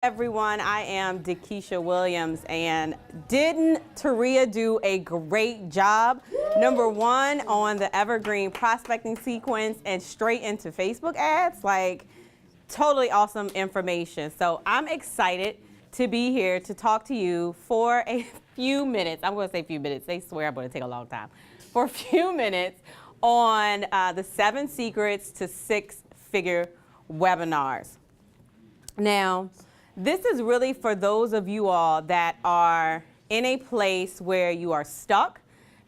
Everyone, I am Dakisha Williams, and didn't Taria do a great job? #1 on the Evergreen prospecting sequence and straight into Facebook ads, like totally awesome information. So I'm excited to be here to talk to you for a few minutes. I'm going to say a few minutes. They swear I'm going to take a long time. For a few minutes on the 7 secrets to 6-figure webinars. Now, this is really for those of you all that are in a place where you are stuck.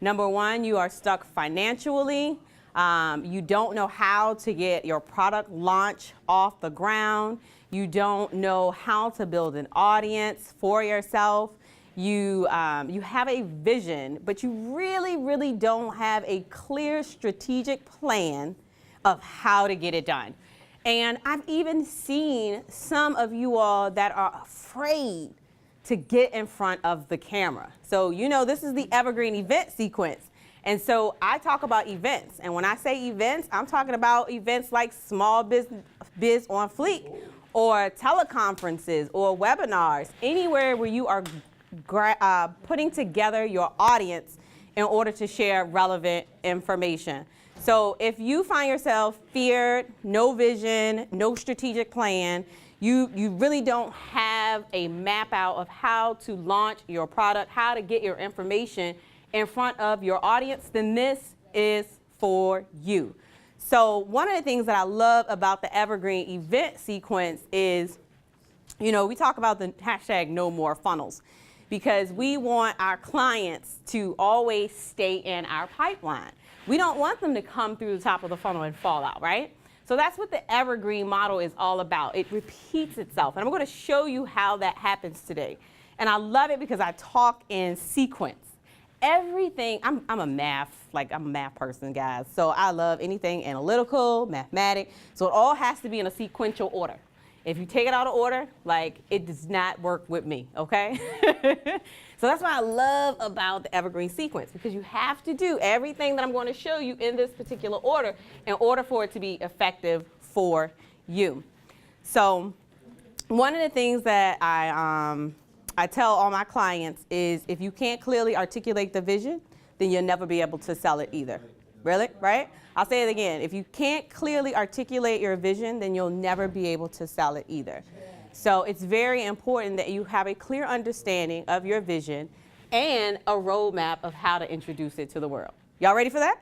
#1, you are stuck financially. You don't know how to get your product launch off the ground. You don't know how to build an audience for yourself. You have a vision, but you really don't have a clear strategic plan of how to get it done. And I've even seen some of you all that are afraid to get in front of the camera. So, you know, this is the Evergreen event sequence. And so I talk about events. And when I say events, I'm talking about events like Small Biz on Fleek, or teleconferences, or webinars, anywhere where you are putting together your audience in order to share relevant information. So if you find yourself feared, no vision, no strategic plan, you really don't have a map out of how to launch your product, how to get your information in front of your audience, then this is for you. So one of the things that I love about the Evergreen event sequence is, you know, we talk about the hashtag no more funnels, because we want our clients to always stay in our pipeline. We don't want them to come through the top of the funnel and fall out, right? So that's what the Evergreen model is all about. It repeats itself. And I'm going to show you how that happens today. And I love it because I talk in sequence. Everything, I'm a math person, guys. So I love anything analytical, mathematic. So it all has to be in a sequential order. If you take it out of order, like, it does not work with me, okay? So that's what I love about the Evergreen sequence, because you have to do everything that I'm going to show you in this particular order in order for it to be effective for you. So one of the things that I tell all my clients is, if you can't clearly articulate the vision, then you'll never be able to sell it either. Really? Right? I'll say it again. If you can't clearly articulate your vision, then you'll never be able to sell it either. So it's very important that you have a clear understanding of your vision and a roadmap of how to introduce it to the world. Y'all ready for that?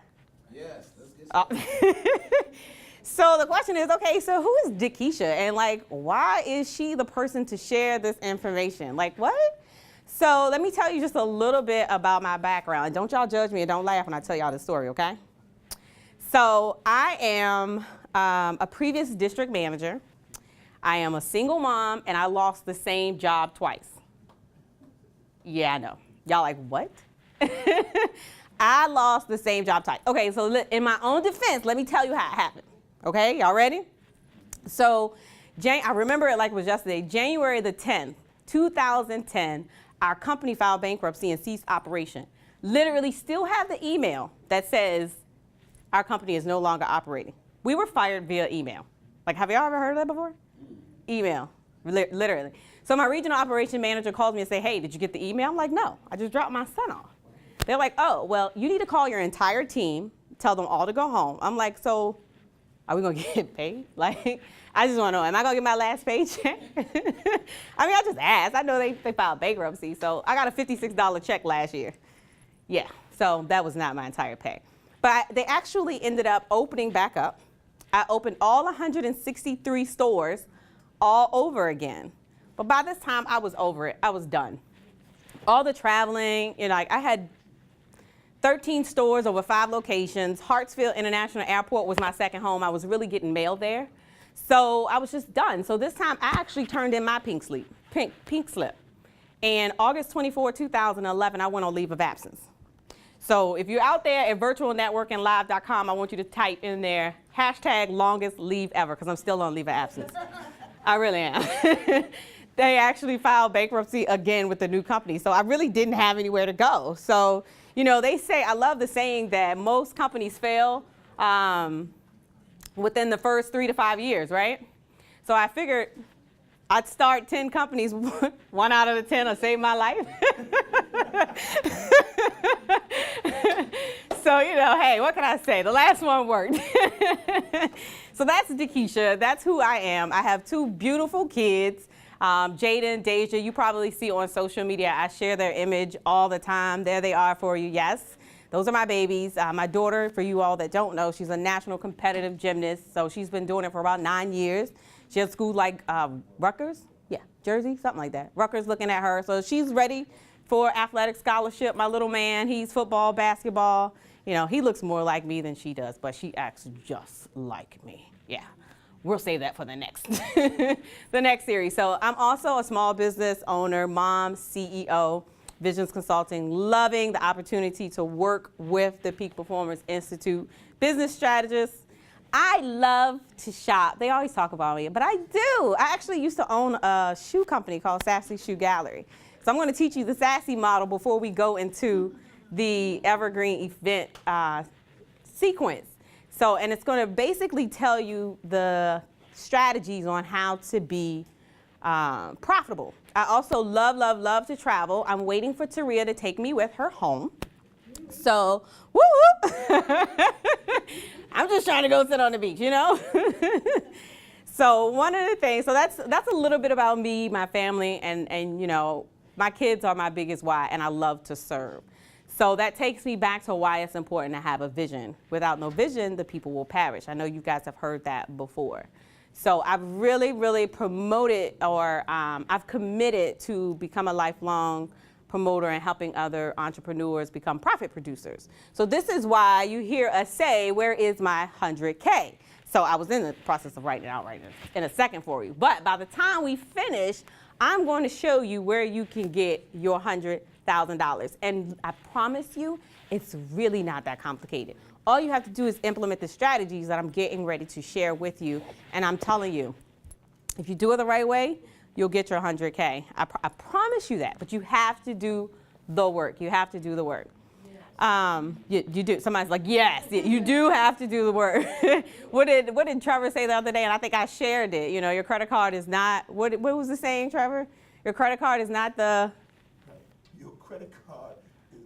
Yes. Let's get started. So the question is, okay, so who is Dakisha? And like, why is she the person to share this information? Like, what? So let me tell you just a little bit about my background. Don't y'all judge me and don't laugh when I tell y'all this story, okay? So I am a previous district manager. I am a single mom, and I lost the same job twice. Yeah, I know. Y'all like, what? I lost the same job twice. Okay, so in my own defense, let me tell you how it happened. Okay, y'all ready? So I remember it like it was yesterday. January the 10th, 2010, our company filed bankruptcy and ceased operation. Literally still have the email that says our company is no longer operating. We were fired via email. Like, have y'all ever heard of that before? Email, literally. So my regional operation manager calls me and say, hey, did you get the email? I'm like, no, I just dropped my son off. They're like, oh, well, you need to call your entire team, tell them all to go home. I'm like, so are we going to get paid? Like, I just want to know, am I going to get my last paycheck? I mean, I just asked. I know they filed bankruptcy, so I got a $56 check last year. Yeah, so that was not my entire pay. But they actually ended up opening back up. I opened all 163 stores all over again. But by this time, I was over it. I was done. All the traveling, you know, like, I had 13 stores over 5 locations. Hartsfield International Airport was my second home. I was really getting mail there. So I was just done. So this time, I actually turned in my pink slip. And August 24, 2011, I went on leave of absence. So if you're out there at virtualnetworkinglive.com, I want you to type in there hashtag longest leave ever, because I'm still on leave of absence. I really am. They actually filed bankruptcy again with the new company. So I really didn't have anywhere to go. So, you know, they say, I love the saying that most companies fail within the first 3 to 5 years, right? So I figured I'd start 10 companies, 1 out of the 10 will save my life. So, hey, what can I say? The last one worked. So that's Dakisha. That's who I am. I have 2 beautiful kids, Jaden, Deja. You probably see on social media. I share their image all the time. There they are for you. Yes, those are my babies. My daughter, for you all that don't know, she's a national competitive gymnast. So she's been doing it for about 9 years. She has school like Rutgers, Jersey, something like that. Rutgers looking at her. So she's ready for athletic scholarship. My little man, he's football, basketball. He looks more like me than she does, but she acts just like me. Yeah, we'll save that for the next, the next series. So I'm also a small business owner, mom, CEO, Visions Consulting, loving the opportunity to work with the Peak Performance Institute, business strategist. I love to shop. They always talk about me, but I do. I actually used to own a shoe company called Sassy Shoe Gallery. So I'm going to teach you the Sassy model before we go into the Evergreen event sequence. So, and it's going to basically tell you the strategies on how to be profitable. I also love to travel. I'm waiting for Taria to take me with her home. So, woo woo. I'm just trying to go sit on the beach, So one of the things, so that's a little bit about me, my family, and my kids are my biggest why, and I love to serve. So that takes me back to why it's important to have a vision. Without no vision, the people will perish. I know you guys have heard that before. So I've really promoted, or I've committed to become a lifelong promoter and helping other entrepreneurs become profit producers. So this is why you hear us say, where is my 100K? So I was in the process of writing it out right in a second for you. But by the time we finish, I'm going to show you where you can get your $100,000. And I promise you, it's really not that complicated. All you have to do is implement the strategies that I'm getting ready to share with you. And I'm telling you, if you do it the right way, you'll get your 100K. I promise you that. But you have to do the work. You have to do the work. You do. Somebody's like, yes, you do have to do the work. What did Trevor say the other day? And I think I shared it. Your credit card is not, what was the saying, Trevor? Your credit card is not the. Your credit card.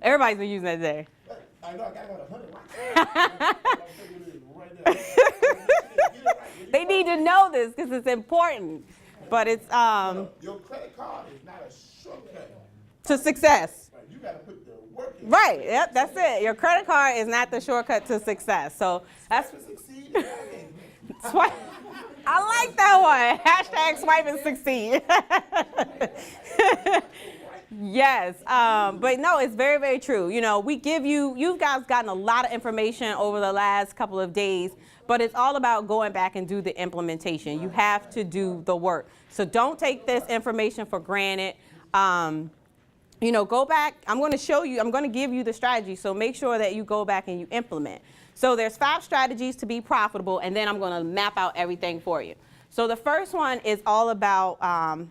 Everybody's been using that today. I know, I got about 100 right there. They need to know this because it's important. But it's Your credit card is not a shortcut to success. Right, you gotta put the work in. Right. Yep. That's it. Your credit card is not the shortcut to success. So that's. Swipe. I like that one. Hashtag swipe and succeed. Yes. But no, it's very true. We give you guys gotten a lot of information over the last couple of days, but it's all about going back and do the implementation. You have to do the work. So don't take this information for granted. Go back. I'm going to show you, I'm going to give you the strategy. So make sure that you go back and you implement. So there's 5 strategies to be profitable, and then I'm going to map out everything for you. So the first one is all about,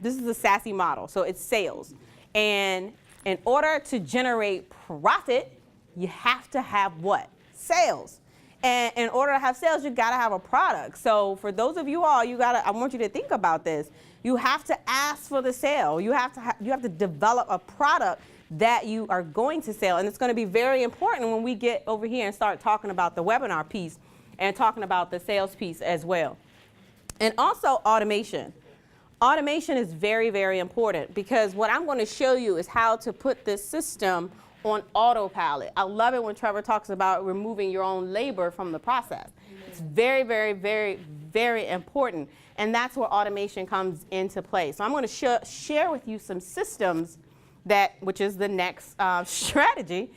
this is the Sassy model. So it's sales. And in order to generate profit, you have to have what? Sales. And in order to have sales, you got to have a product. So for those of you all, I want you to think about this. You have to ask for the sale. You have to develop a product that you are going to sell. And it's going to be very important when we get over here and start talking about the webinar piece and talking about the sales piece as well. And also automation. Automation is very important because what I'm going to show you is how to put this system on autopilot. I love it when Trevor talks about removing your own labor from the process. It's very important. And that's where automation comes into play. So I'm going to share with you some systems which is the next strategy,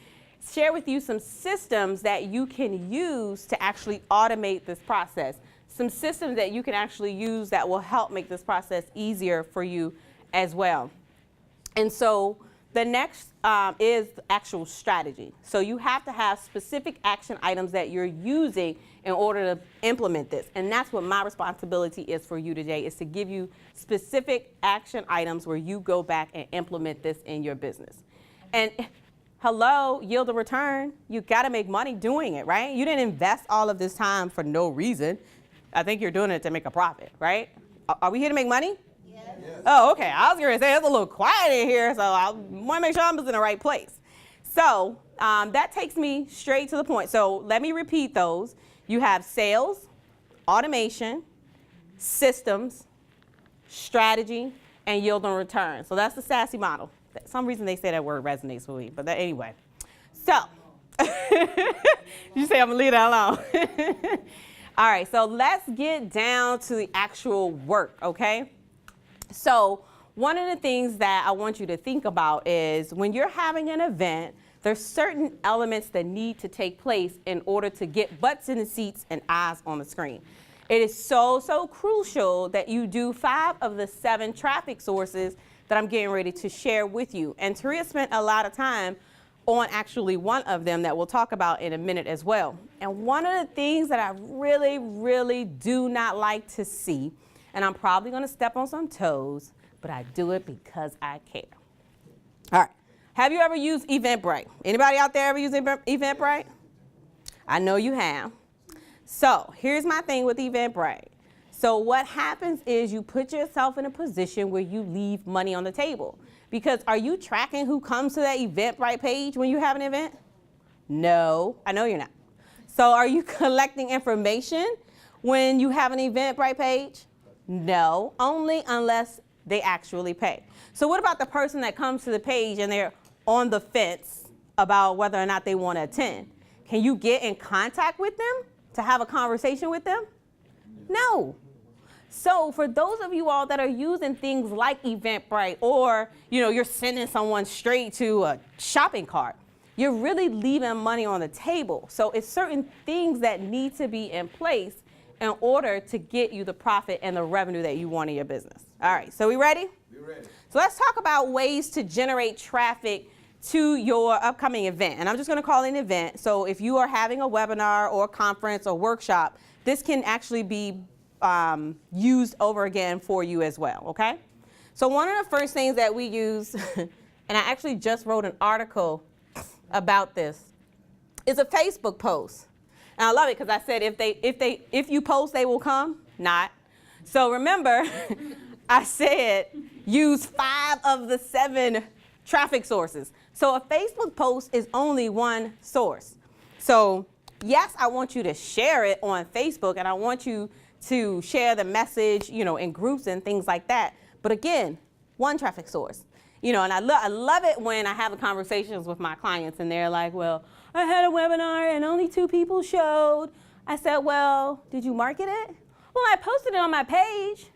share with you some systems that you can use to actually automate this process. Some systems that you can actually use that will help make this process easier for you as well. And so the next is the actual strategy. So you have to have specific action items that you're using in order to implement this. And that's what my responsibility is for you today, is to give you specific action items where you go back and implement this in your business. And hello, yield a return. You got to make money doing it, right? You didn't invest all of this time for no reason. I think you're doing it to make a profit, right? Are we here to make money? Yes. Oh, okay. I was going to say it's a little quiet in here, so I want to make sure I'm in the right place. So that takes me straight to the point. So let me repeat those. You have sales, automation, systems, strategy, and yield on return. So that's the SASE model. For some reason they say that word resonates with me, but anyway. So you say I'm going to leave that alone. All right, so let's get down to the actual work, okay? So one of the things that I want you to think about is when you're having an event, there's certain elements that need to take place in order to get butts in the seats and eyes on the screen. It is so crucial that you do 5 of the 7 traffic sources that I'm getting ready to share with you. And Taria spent a lot of time on actually one of them that we'll talk about in a minute as well. And one of the things that I really do not like to see, and I'm probably going to step on some toes, but I do it because I care. All right. Have you ever used Eventbrite? Anybody out there ever use Eventbrite? I know you have. So here's my thing with Eventbrite. So what happens is you put yourself in a position where you leave money on the table. Because are you tracking who comes to that Eventbrite page when you have an event? No, I know you're not. So are you collecting information when you have an Eventbrite page? No, only unless they actually pay. So what about the person that comes to the page and they're on the fence about whether or not they want to attend? Can you get in contact with them to have a conversation with them? No. So for those of you all that are using things like Eventbrite, or you're sending someone straight to a shopping cart, you're really leaving money on the table. So it's certain things that need to be in place in order to get you the profit and the revenue that you want in your business. All right, so we ready? We're ready. So let's talk about ways to generate traffic to your upcoming event. And I'm just going to call it an event. So if you are having a webinar or a conference or workshop, this can actually be used over again for you as well, okay? So one of the first things that we use, and I actually just wrote an article about this, is a Facebook post. And I love it because I said if you post, they will come. Not. So remember, I said use 5 of the 7 traffic sources. So a Facebook post is only one source. So yes, I want you to share it on Facebook, and I want you to share the message, in groups and things like that. But again, one traffic source. And I love it when I have conversations with my clients and they're like, well, I had a webinar and only 2 people showed. I said, well, did you market it? Well, I posted it on my page.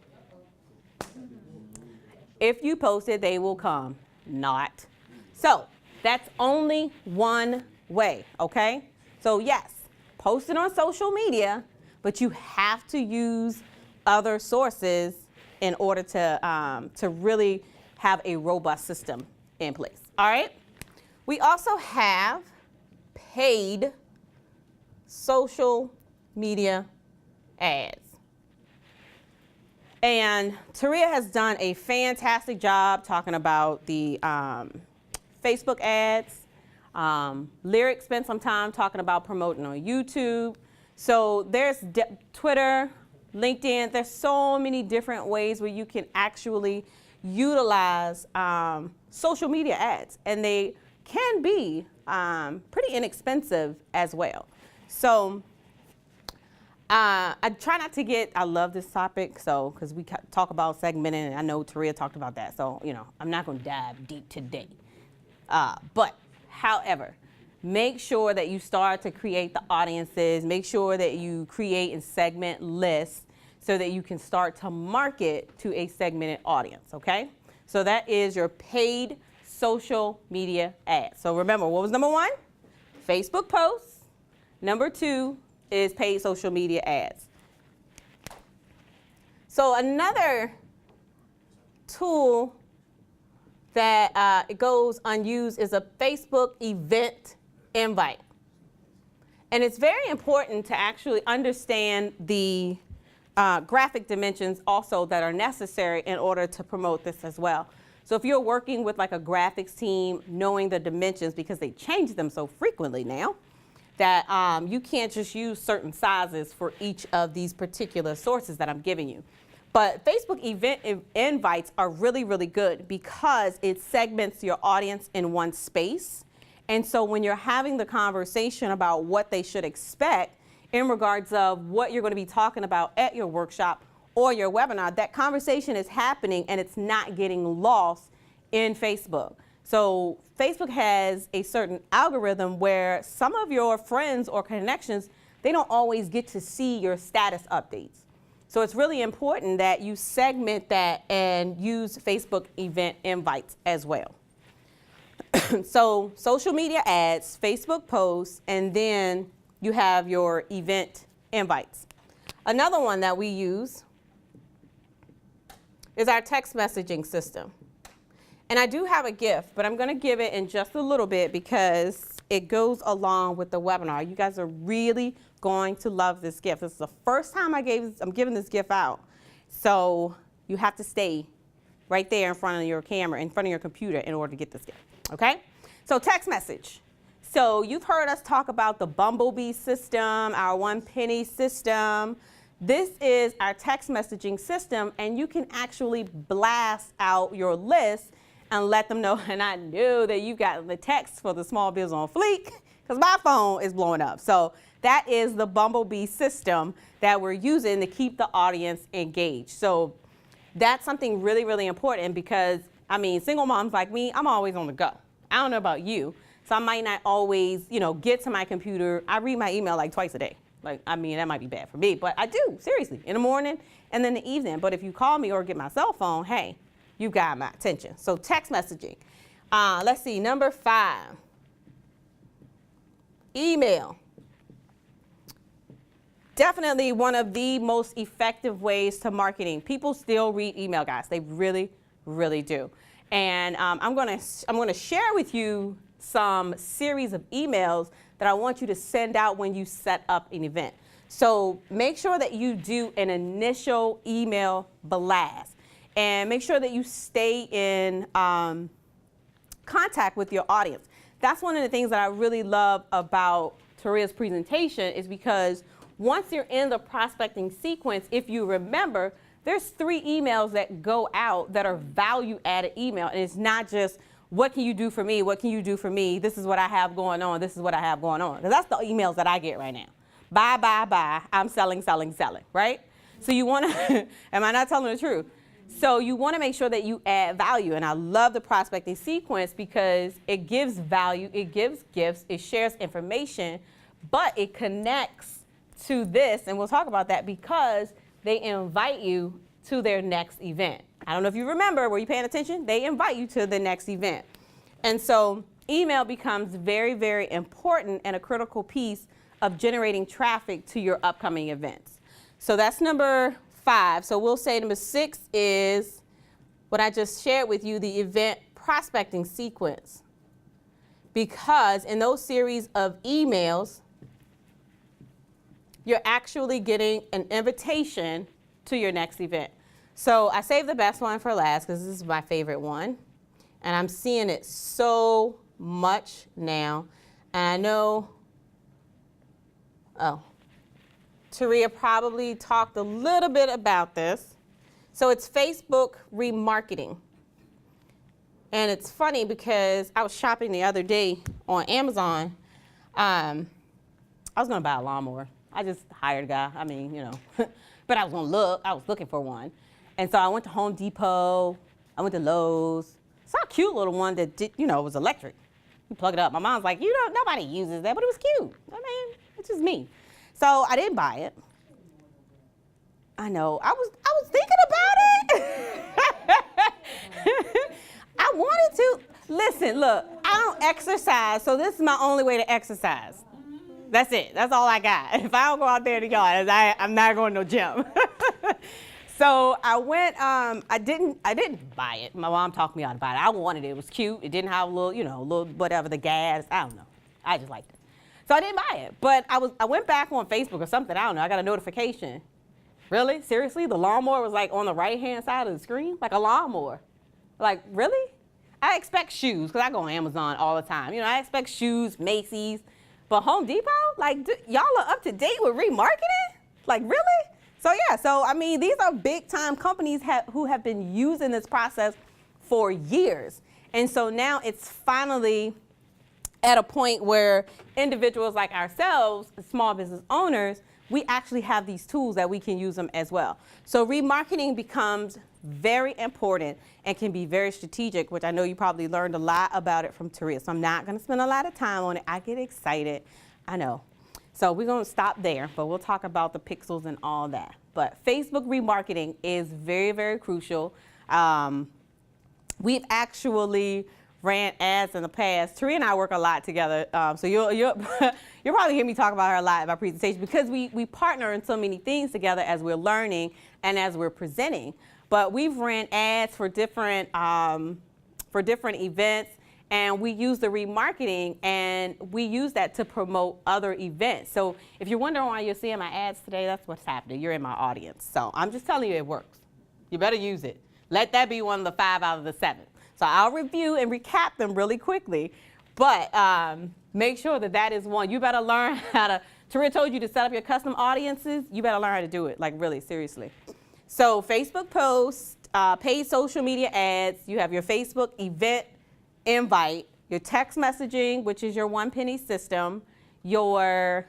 If you post it, they will come. Not. So that's only one way, okay? So yes, post it on social media, but you have to use other sources in order to really have a robust system in place. All right? We also have paid social media ads. And Taria has done a fantastic job talking about the Facebook ads. Lyric spent some time talking about promoting on YouTube. So there's Twitter, LinkedIn. There's so many different ways where you can actually utilize social media ads. And they can be pretty inexpensive as well. So I try not to get, I love this topic, so, because we talk about segmenting, and I know Taria talked about that, so, I'm not going to dive deep today. But, however, make sure that you start to create the audiences, make sure that you create and segment lists so that you can start to market to a segmented audience, okay? So that is your paid social media ads. So remember, what was number 1? Facebook posts. Number 2 is paid social media ads. So another tool that it goes unused is a Facebook event invite. And it's very important to actually understand the graphic dimensions also that are necessary in order to promote this as well. So if you're working with like a graphics team, knowing the dimensions, because they change them so frequently now, that you can't just use certain sizes for each of these particular sources that I'm giving you. But Facebook event invites are really, really good because it segments your audience in one space. And so when you're having the conversation about what they should expect in regards of what you're going to be talking about at your workshop or your webinar, that conversation is happening and it's not getting lost in Facebook. So Facebook has a certain algorithm where some of your friends or connections, they don't always get to see your status updates. So it's really important that you segment that and use Facebook event invites as well. So social media ads, Facebook posts, and then you have your event invites. Another one that we use is our text messaging system. And I do have a gift, but I'm going to give it in just a little bit because it goes along with the webinar. You guys are really going to love this gift. This is the first time I'm giving this gift out. So you have to stay right there in front of your camera, in front of your computer in order to get this gift, okay? So text message. So you've heard us talk about the Bumblebee system, our 1 penny system. This is our text messaging system, and you can actually blast out your list and let them know, and I know that you got the text for the small biz on Fleek because my phone is blowing up. So that is the Bumblebee system that we're using to keep the audience engaged. So that's something really, really important because, I mean, single moms like me, I'm always on the go. I don't know about you, so I might not always, get to my computer. I read my email like twice a day. Like, I mean, that might be bad for me, but I do, seriously, in the morning and then the evening. But if you call me or get my cell phone, hey, you got my attention. So text messaging. Let's see, number 5, email. Definitely one of the most effective ways to marketing. People still read email, guys. They really, really do. And I'm gonna share with you some series of emails that I want you to send out when you set up an event. So make sure that you do an initial email blast. And make sure that you stay in contact with your audience. That's one of the things that I really love about Taria's presentation is because once you're in the prospecting sequence, if you remember, there's 3 emails that go out that are value-added email. And it's not just, what can you do for me? What can you do for me? This is what I have going on. This is what I have going on. Because that's the emails that I get right now. Buy, buy, buy. I'm selling, selling, selling, right? So you want to, am I not telling the truth? So you want to make sure that you add value. And I love the prospecting sequence because it gives value, it gives gifts, it shares information, but it connects to this. And we'll talk about that because they invite you to their next event. I don't know if you remember, were you paying attention? They invite you to the next event. And so email becomes very, very important and a critical piece of generating traffic to your upcoming events. So that's number 5. So we'll say number 6 is what I just shared with you, the event prospecting sequence. Because in those series of emails, you're actually getting an invitation to your next event. So I saved the best one for last because this is my favorite one. And I'm seeing it so much now. And I know, Taria probably talked a little bit about this. So it's Facebook remarketing. And it's funny because I was shopping the other day on Amazon. I was going to buy a lawnmower. I just hired a guy. I mean, but I was looking for one. And so I went to Home Depot. I went to Lowe's. Saw a cute little one that did, was electric. You plug it up. My mom's like, nobody uses that, but it was cute. I mean, it's just me. So I didn't buy it. I know. I was thinking about it. I wanted to. Listen, look, I don't exercise, so this is my only way to exercise. That's it. That's all I got. If I don't go out there in the yard, I'm not going to no gym. So I went, I didn't buy it. My mom talked me out about it. I wanted it. It was cute. It didn't have a little whatever, the gas. I don't know. I just liked it. So I didn't buy it. But I went back on Facebook or something. I don't know. I got a notification. Really? Seriously? The lawnmower was like on the right-hand side of the screen? Like a lawnmower. Like, really? I expect shoes, because I go on Amazon all the time. I expect shoes, Macy's. But Home Depot? Like, y'all are up to date with remarketing? Like, really? So yeah, so I mean, these are big time companies who have been using this process for years. And so now it's finally at a point where individuals like ourselves, small business owners, we actually have these tools that we can use them as well. So remarketing becomes very important and can be very strategic, which I know you probably learned a lot about it from Taria. So I'm not going to spend a lot of time on it. I get excited. I know. So we're going to stop there, but we'll talk about the pixels and all that. But Facebook remarketing is very, very crucial. We've actually ran ads in the past. Taria and I work a lot together, so you'll probably hear me talk about her a lot in my presentation because we partner in so many things together as we're learning and as we're presenting. But we've ran ads for different events, and we use the remarketing, and we use that to promote other events. So if you're wondering why you're seeing my ads today, that's what's happening. You're in my audience. So I'm just telling you it works. You better use it. Let that be one of the 5 out of the 7. So I'll review and recap them really quickly, but make sure that that is one. You better learn how to, Taria told you to set up your custom audiences. You better learn how to do it, like really, seriously. So Facebook posts, paid social media ads, you have your Facebook event invite, your text messaging, which is your one-penny system, your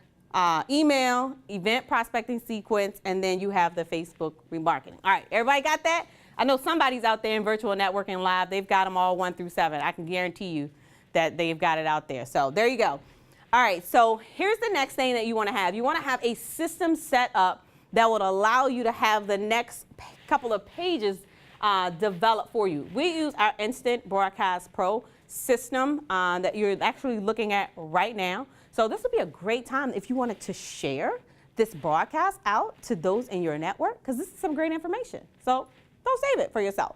email, event prospecting sequence, and then you have the Facebook remarketing. All right, everybody got that? I know somebody's out there in virtual networking live. They've got them all 1 through 7. I can guarantee you that they've got it out there. So there you go. All right, so here's the next thing that you want to have. You want to have a system set up that would allow you to have the next couple of pages developed for you. We use our Instant Broadcast Pro system that you're actually looking at right now. So this would be a great time if you wanted to share this broadcast out to those in your network, because this is some great information. So don't save it for yourself.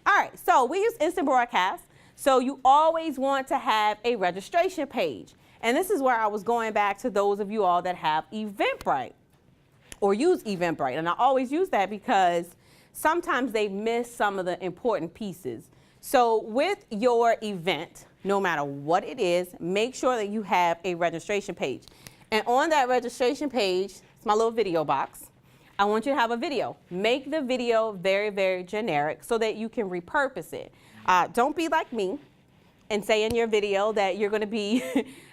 All right, so we use Instant Broadcast. So you always want to have a registration page. And this is where I was going back to those of you all that have Eventbrite or use Eventbrite. And I always use that because sometimes they miss some of the important pieces. So with your event, no matter what it is, make sure that you have a registration page. And on that registration page, it's my little video box. I want you to have a video. Make the video very, very generic so that you can repurpose it. Don't be like me and say in your video that you're going to be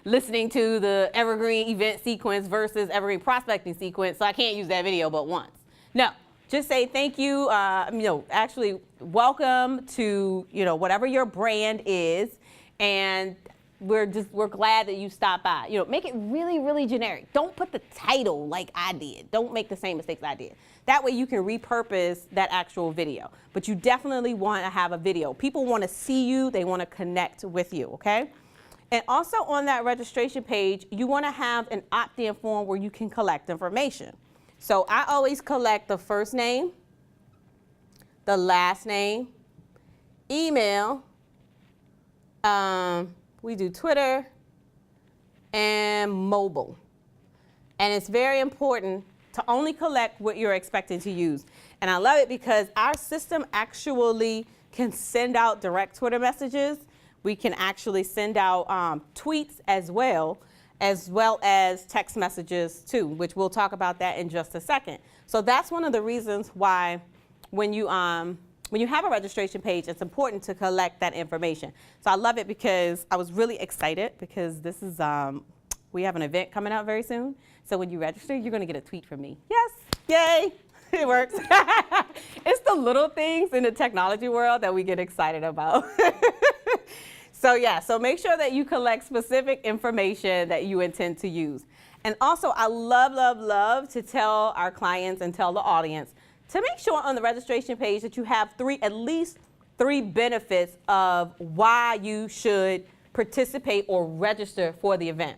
listening to the Evergreen event sequence versus Evergreen prospecting sequence, so I can't use that video but once. No, just say thank you, actually welcome to, whatever your brand is, and we're glad that you stopped by. Make it really, really generic. Don't put the title like I did. Don't make the same mistakes I did. That way you can repurpose that actual video. But you definitely want to have a video. People want to see you. They want to connect with you, okay? And also on that registration page, you want to have an opt-in form where you can collect information. So I always collect the first name, the last name, email, we do Twitter and mobile. And it's very important to only collect what you're expecting to use. And I love it because our system actually can send out direct Twitter messages. We can actually send out tweets as well as text messages too, which we'll talk about that in just a second. So that's one of the reasons why when you have a registration page, it's important to collect that information. So I love it because I was really excited because this is, we have an event coming up very soon. So when you register, you're going to get a tweet from me. Yes, yay, it works. It's the little things in the technology world that we get excited about. So yeah, so make sure that you collect specific information that you intend to use. And also, I love, love, love to tell our clients and tell the audience to make sure on the registration page that you have at least three benefits of why you should participate or register for the event.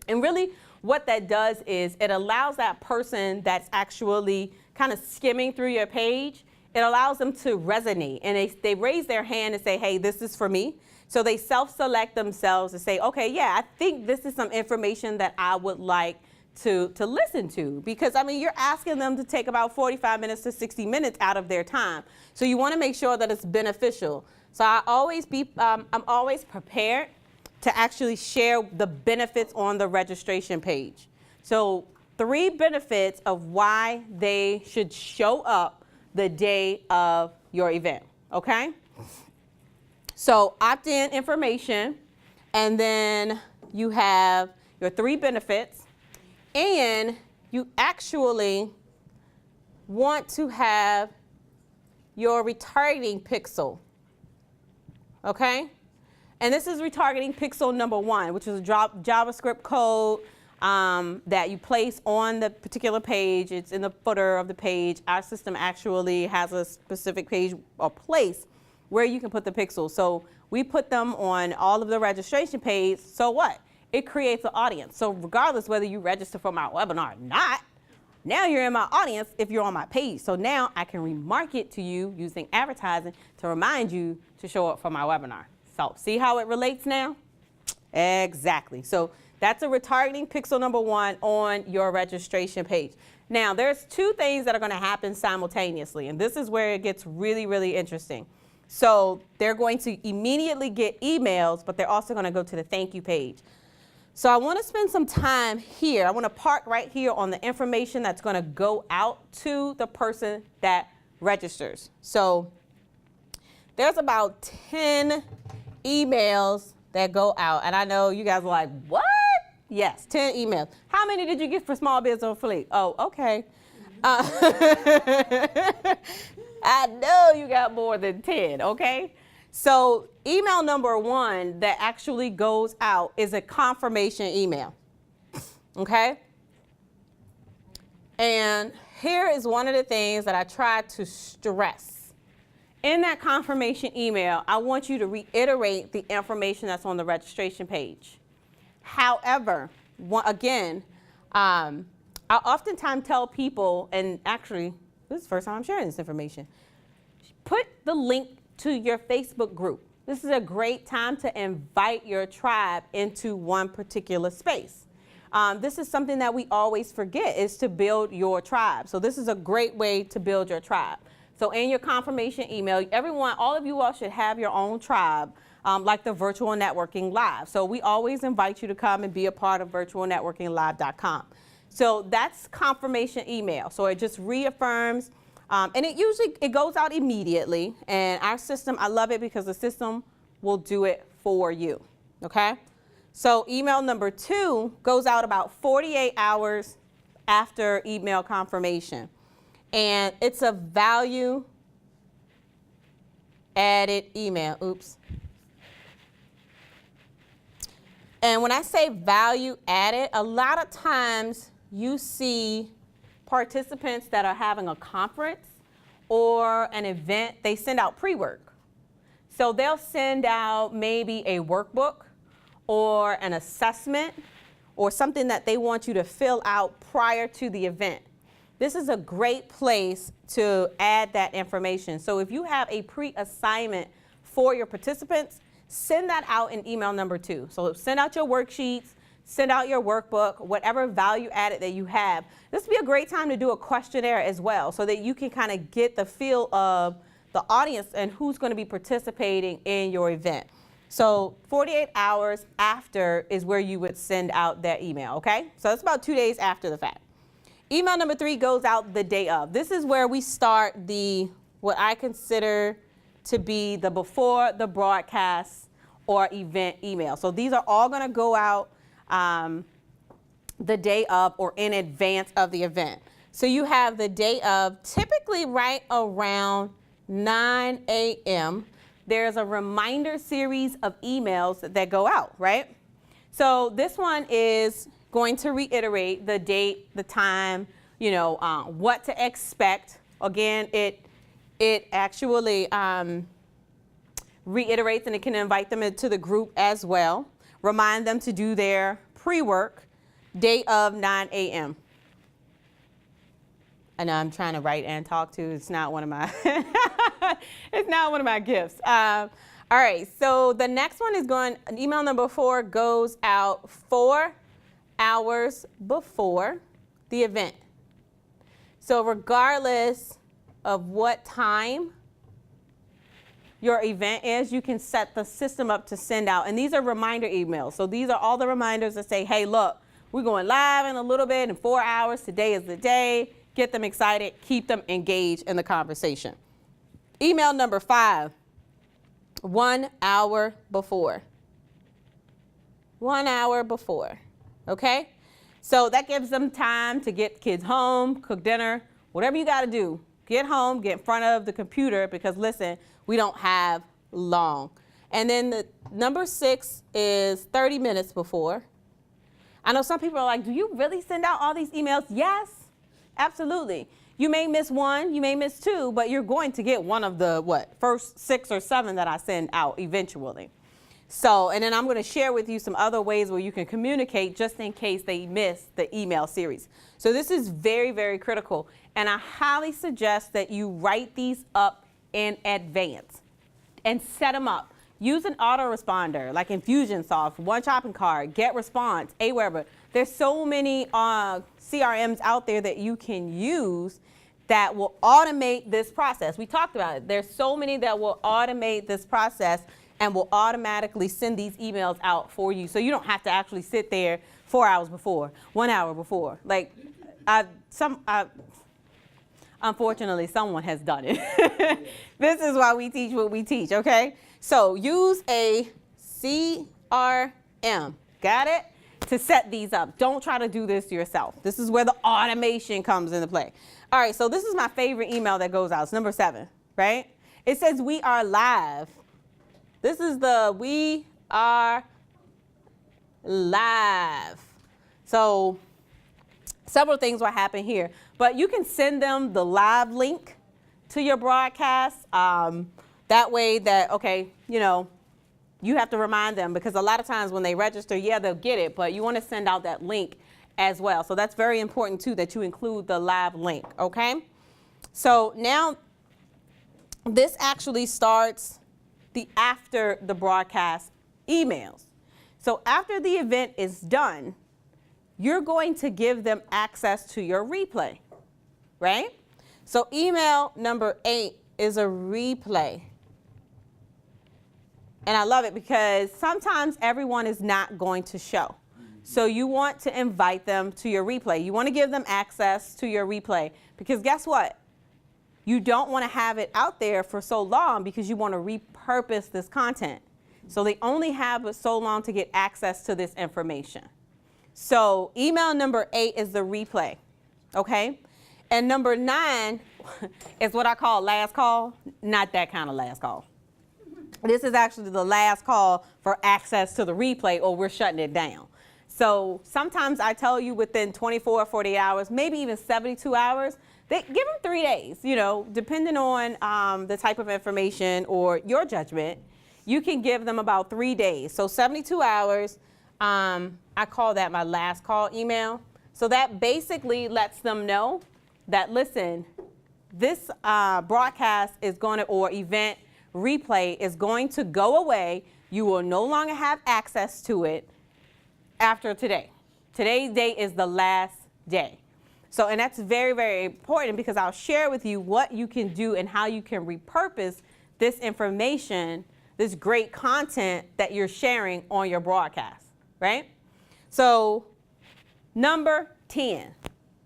And really what that does is it allows that person that's actually kind of skimming through your page, it allows them to resonate. And they raise their hand and say, hey, this is for me. So they self-select themselves and say, okay, yeah, I think this is some information that I would like to listen to, because I mean, you're asking them to take about 45 minutes to 60 minutes out of their time. So you want to make sure that it's beneficial. So I'm always prepared to actually share the benefits on the registration page. So 3 benefits of why they should show up the day of your event, okay? So opt-in information, and then you have your 3 benefits, and you actually want to have your retargeting pixel, okay? And this is retargeting pixel number 1, which is a JavaScript code that you place on the particular page. It's in the footer of the page. Our system actually has a specific page or place where you can put the pixels. So we put them on all of the registration pages. So what? It creates an audience. So regardless whether you register for my webinar or not, now you're in my audience if you're on my page. So now I can remarket to you using advertising to remind you to show up for my webinar. So see how it relates now? Exactly. So that's a retargeting pixel number 1 on your registration page. Now there's 2 things that are going to happen simultaneously, and this is where it gets really, really interesting. So they're going to immediately get emails, but they're also going to go to the thank you page. So I want to spend some time here. I want to park right here on the information that's going to go out to the person that registers. So there's about 10 emails that go out. And I know you guys are like, what? Yes, 10 emails. How many did you get for Small Biz on Fleek? Oh, okay. I know you got more than 10, okay? So email number 1 that actually goes out is a confirmation email, okay? And here is one of the things that I try to stress. In that confirmation email, I want you to reiterate the information that's on the registration page. However, again, I oftentimes tell people, and actually, this is the first time I'm sharing this information, put the link to your Facebook group. This is a great time to invite your tribe into one particular space. This is something that we always forget, is to build your tribe. So this is a great way to build your tribe. So in your confirmation email, everyone, all of you all should have your own tribe, like the Virtual Networking Live. So we always invite you to come and be a part of virtualnetworkinglive.com. So that's confirmation email. So it just reaffirms, and it goes out immediately. And our system, I love it because the system will do it for you, okay? So email number 2 goes out about 48 hours after email confirmation. And it's a value added email. Oops. And when I say value added, a lot of times you see participants that are having a conference or an event, they send out pre-work. So they'll send out maybe a workbook or an assessment or something that they want you to fill out prior to the event. This is a great place to add that information. So if you have a pre-assignment for your participants, send that out in email number 2. So send out your worksheets, send out your workbook, whatever value added that you have. This would be a great time to do a questionnaire as well so that you can kind of get the feel of the audience and who's going to be participating in your event. So 48 hours after is where you would send out that email, okay? So that's about 2 days after the fact. Email number 3 goes out the day of. This is where we start what I consider to be the before the broadcast or event email. So these are all going to go out the day of or in advance of the event. So you have the day of, typically right around 9 a.m. There's a reminder series of emails that go out, right? So this one is going to reiterate the date, the time, what to expect. Again, it actually reiterates, and it can invite them into the group as well. Remind them to do their pre-work, day of 9 a.m. I know I'm trying to write and talk to. It's not one of my it's not one of my gifts. All right, so the next one is email number 4 goes out 4 hours before the event. So regardless of what time your event is, you can set the system up to send out. And these are reminder emails. So these are all the reminders that say, hey, look, We're going live in a little bit, in 4 hours. Today is the day. Get them excited. Keep them engaged in the conversation. Email number 5, 1 hour before. 1 hour before, okay? So that gives them time to get kids home, cook dinner, whatever you got to do. Get home, get in front of the computer, because listen, we don't have long. And then the number 6 is 30 minutes before. I know some people are like, do you really send out all these emails? Yes, absolutely. You may miss one, you may miss 2, but you're going to get one of the, first 6 or 7 that I send out eventually. So, and then I'm going to share with you some other ways where you can communicate just in case they miss the email series. So this is very, very critical. And I highly suggest that you write these up in advance and set them up. Use an autoresponder like Infusionsoft, One Shopping Cart, Get Response, Aweber. There's so many CRMs out there that you can use that will automate this process. We talked about it. There's so many that will automate this process and will automatically send these emails out for you. So you don't have to actually sit there 4 hours before, 1 hour before. Like, unfortunately, someone has done it. This is why we teach what we teach, okay? So use a CRM, got it? To set these up. Don't try to do this yourself. This is where the automation comes into play. All right, so this is my favorite email that goes out. It's number 7, right? It says we are live. This is the we are live. So several things will happen here, but you can send them the live link to your broadcast. That way that, okay, you know, you have to remind them, because a lot of times when they register, yeah, they'll get it, but you want to send out that link as well. So that's very important too, that you include the live link, okay? So now this actually starts the after the broadcast emails. So after the event is done, you're going to give them access to your replay, right? So email number 8 is a replay. And I love it because sometimes everyone is not going to show. So you want to invite them to your replay. You want to give them access to your replay, because guess what? You don't want to have it out there for so long because you want to repurpose this content. So they only have so long to get access to this information. So email number 8 is the replay, okay? And number 9 is what I call last call, not that kind of last call. This is actually the last call for access to the replay, or we're shutting it down. So sometimes I tell you within 24 or 48 hours, maybe even 72 hours, give them 3 days, you know, depending on the type of information or your judgment. You can give them about 3 days. So 72 hours, I call that my last call email. So that basically lets them know that, listen, this broadcast is going to, or event replay is going to go away. You will no longer have access to it after today. Today's date is the last day. So, and that's very, very important, because I'll share with you what you can do and how you can repurpose this information, this great content that you're sharing on your broadcast, right? So, number 10.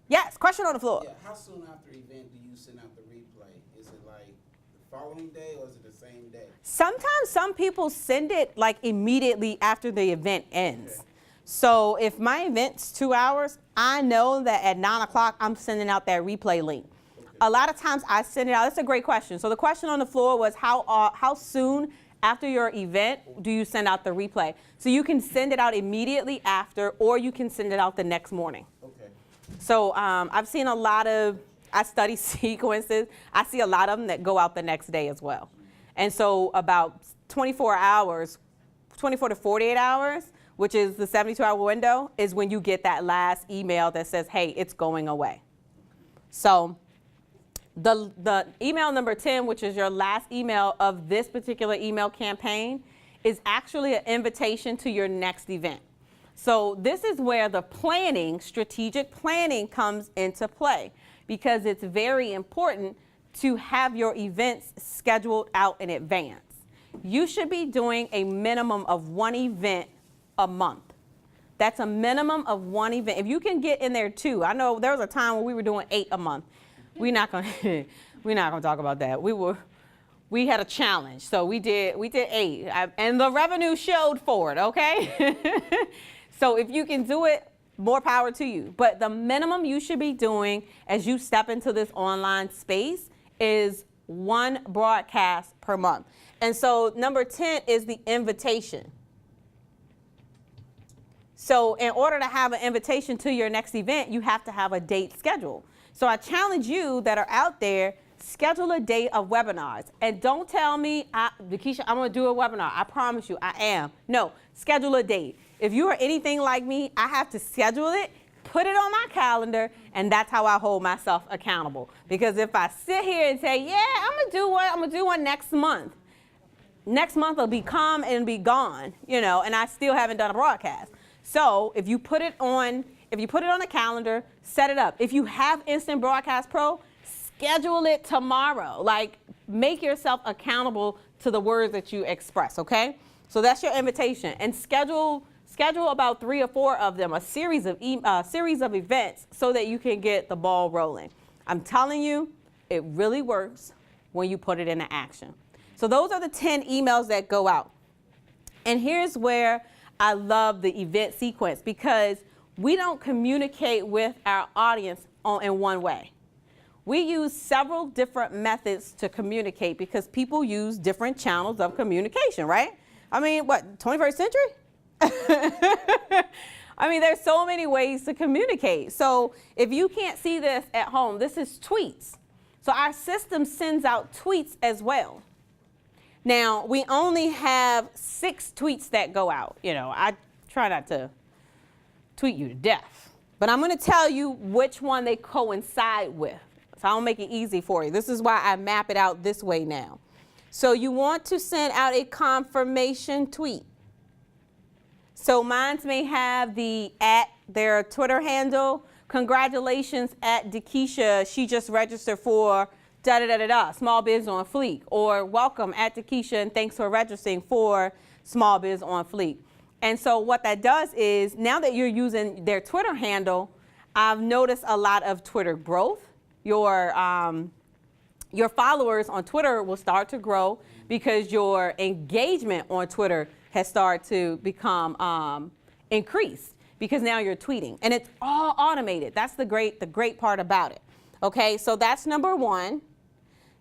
Yes, question on the floor. Yeah, how soon after event do you send out the replay? Is it like the following day, or is it the same day? Sometimes some people send it like immediately after the event ends. Okay. So if my event's 2 hours, I know that at 9 o'clock I'm sending out that replay link. Okay. A lot of times I send it out. That's a great question. So the question on the floor was how soon after your event do you send out the replay? So you can send it out immediately after, or you can send it out the next morning. Okay. So I've seen a lot of, I study sequences. I see a lot of them that go out the next day as well. And so about 24 hours, 24 to 48 hours, which is the 72-hour window, is when you get that last email that says, hey, it's going away. So the email number 10, which is your last email of this particular email campaign, is actually an invitation to your next event. So this is where the planning, strategic planning, comes into play, because it's very important to have your events scheduled out in advance. You should be doing a minimum of 1 event a month. That's a minimum of 1 event. If you can get in there 2, I know there was a time when we were doing 8 a month. We're not gonna talk about that. We had a challenge, so we did 8, and the revenue showed for it. Okay, so if you can do it, more power to you. But the minimum you should be doing as you step into this online space is 1 broadcast per month. And so number 10 is the invitation. So in order to have an invitation to your next event, you have to have a date scheduled. So I challenge you that are out there, schedule a date of webinars. And don't tell me, Dakisha, I'm going to do a webinar. I promise you, I am. No, schedule a date. If you are anything like me, I have to schedule it, put it on my calendar, and that's how I hold myself accountable. Because if I sit here and say, yeah, I'm going to do one next month, next month will be come and be gone, you know, and I still haven't done a broadcast. So if you put it on the calendar, set it up. If you have Instant Broadcast Pro, schedule it tomorrow. Like, make yourself accountable to the words that you express, okay? So that's your invitation. And schedule about 3 or 4 of them, a series of events, so that you can get the ball rolling. I'm telling you, it really works when you put it into action. So those are the 10 emails that go out. And here's where I love the event sequence, because we don't communicate with our audience in one way. We use several different methods to communicate because people use different channels of communication, right? I mean, what, 21st century? I mean, there's so many ways to communicate. So if you can't see this at home, this is tweets. So our system sends out tweets as well. Now, we only have 6 tweets that go out. You know, I try not to tweet you to death, but I'm going to tell you which one they coincide with. So I'll make it easy for you. This is why I map it out this way now. So you want to send out a confirmation tweet. So mine may have their Twitter handle. Congratulations at Dakisha. She just registered for da-da-da-da-da, Small Biz on Fleek. Or welcome at Dakisha and thanks for registering for Small Biz on Fleek. And so what that does is, now that you're using their Twitter handle, I've noticed a lot of Twitter growth. Your followers on Twitter will start to grow because your engagement on Twitter has started to become increased, because now you're tweeting and it's all automated. That's the great part about it. Okay, so that's number 1.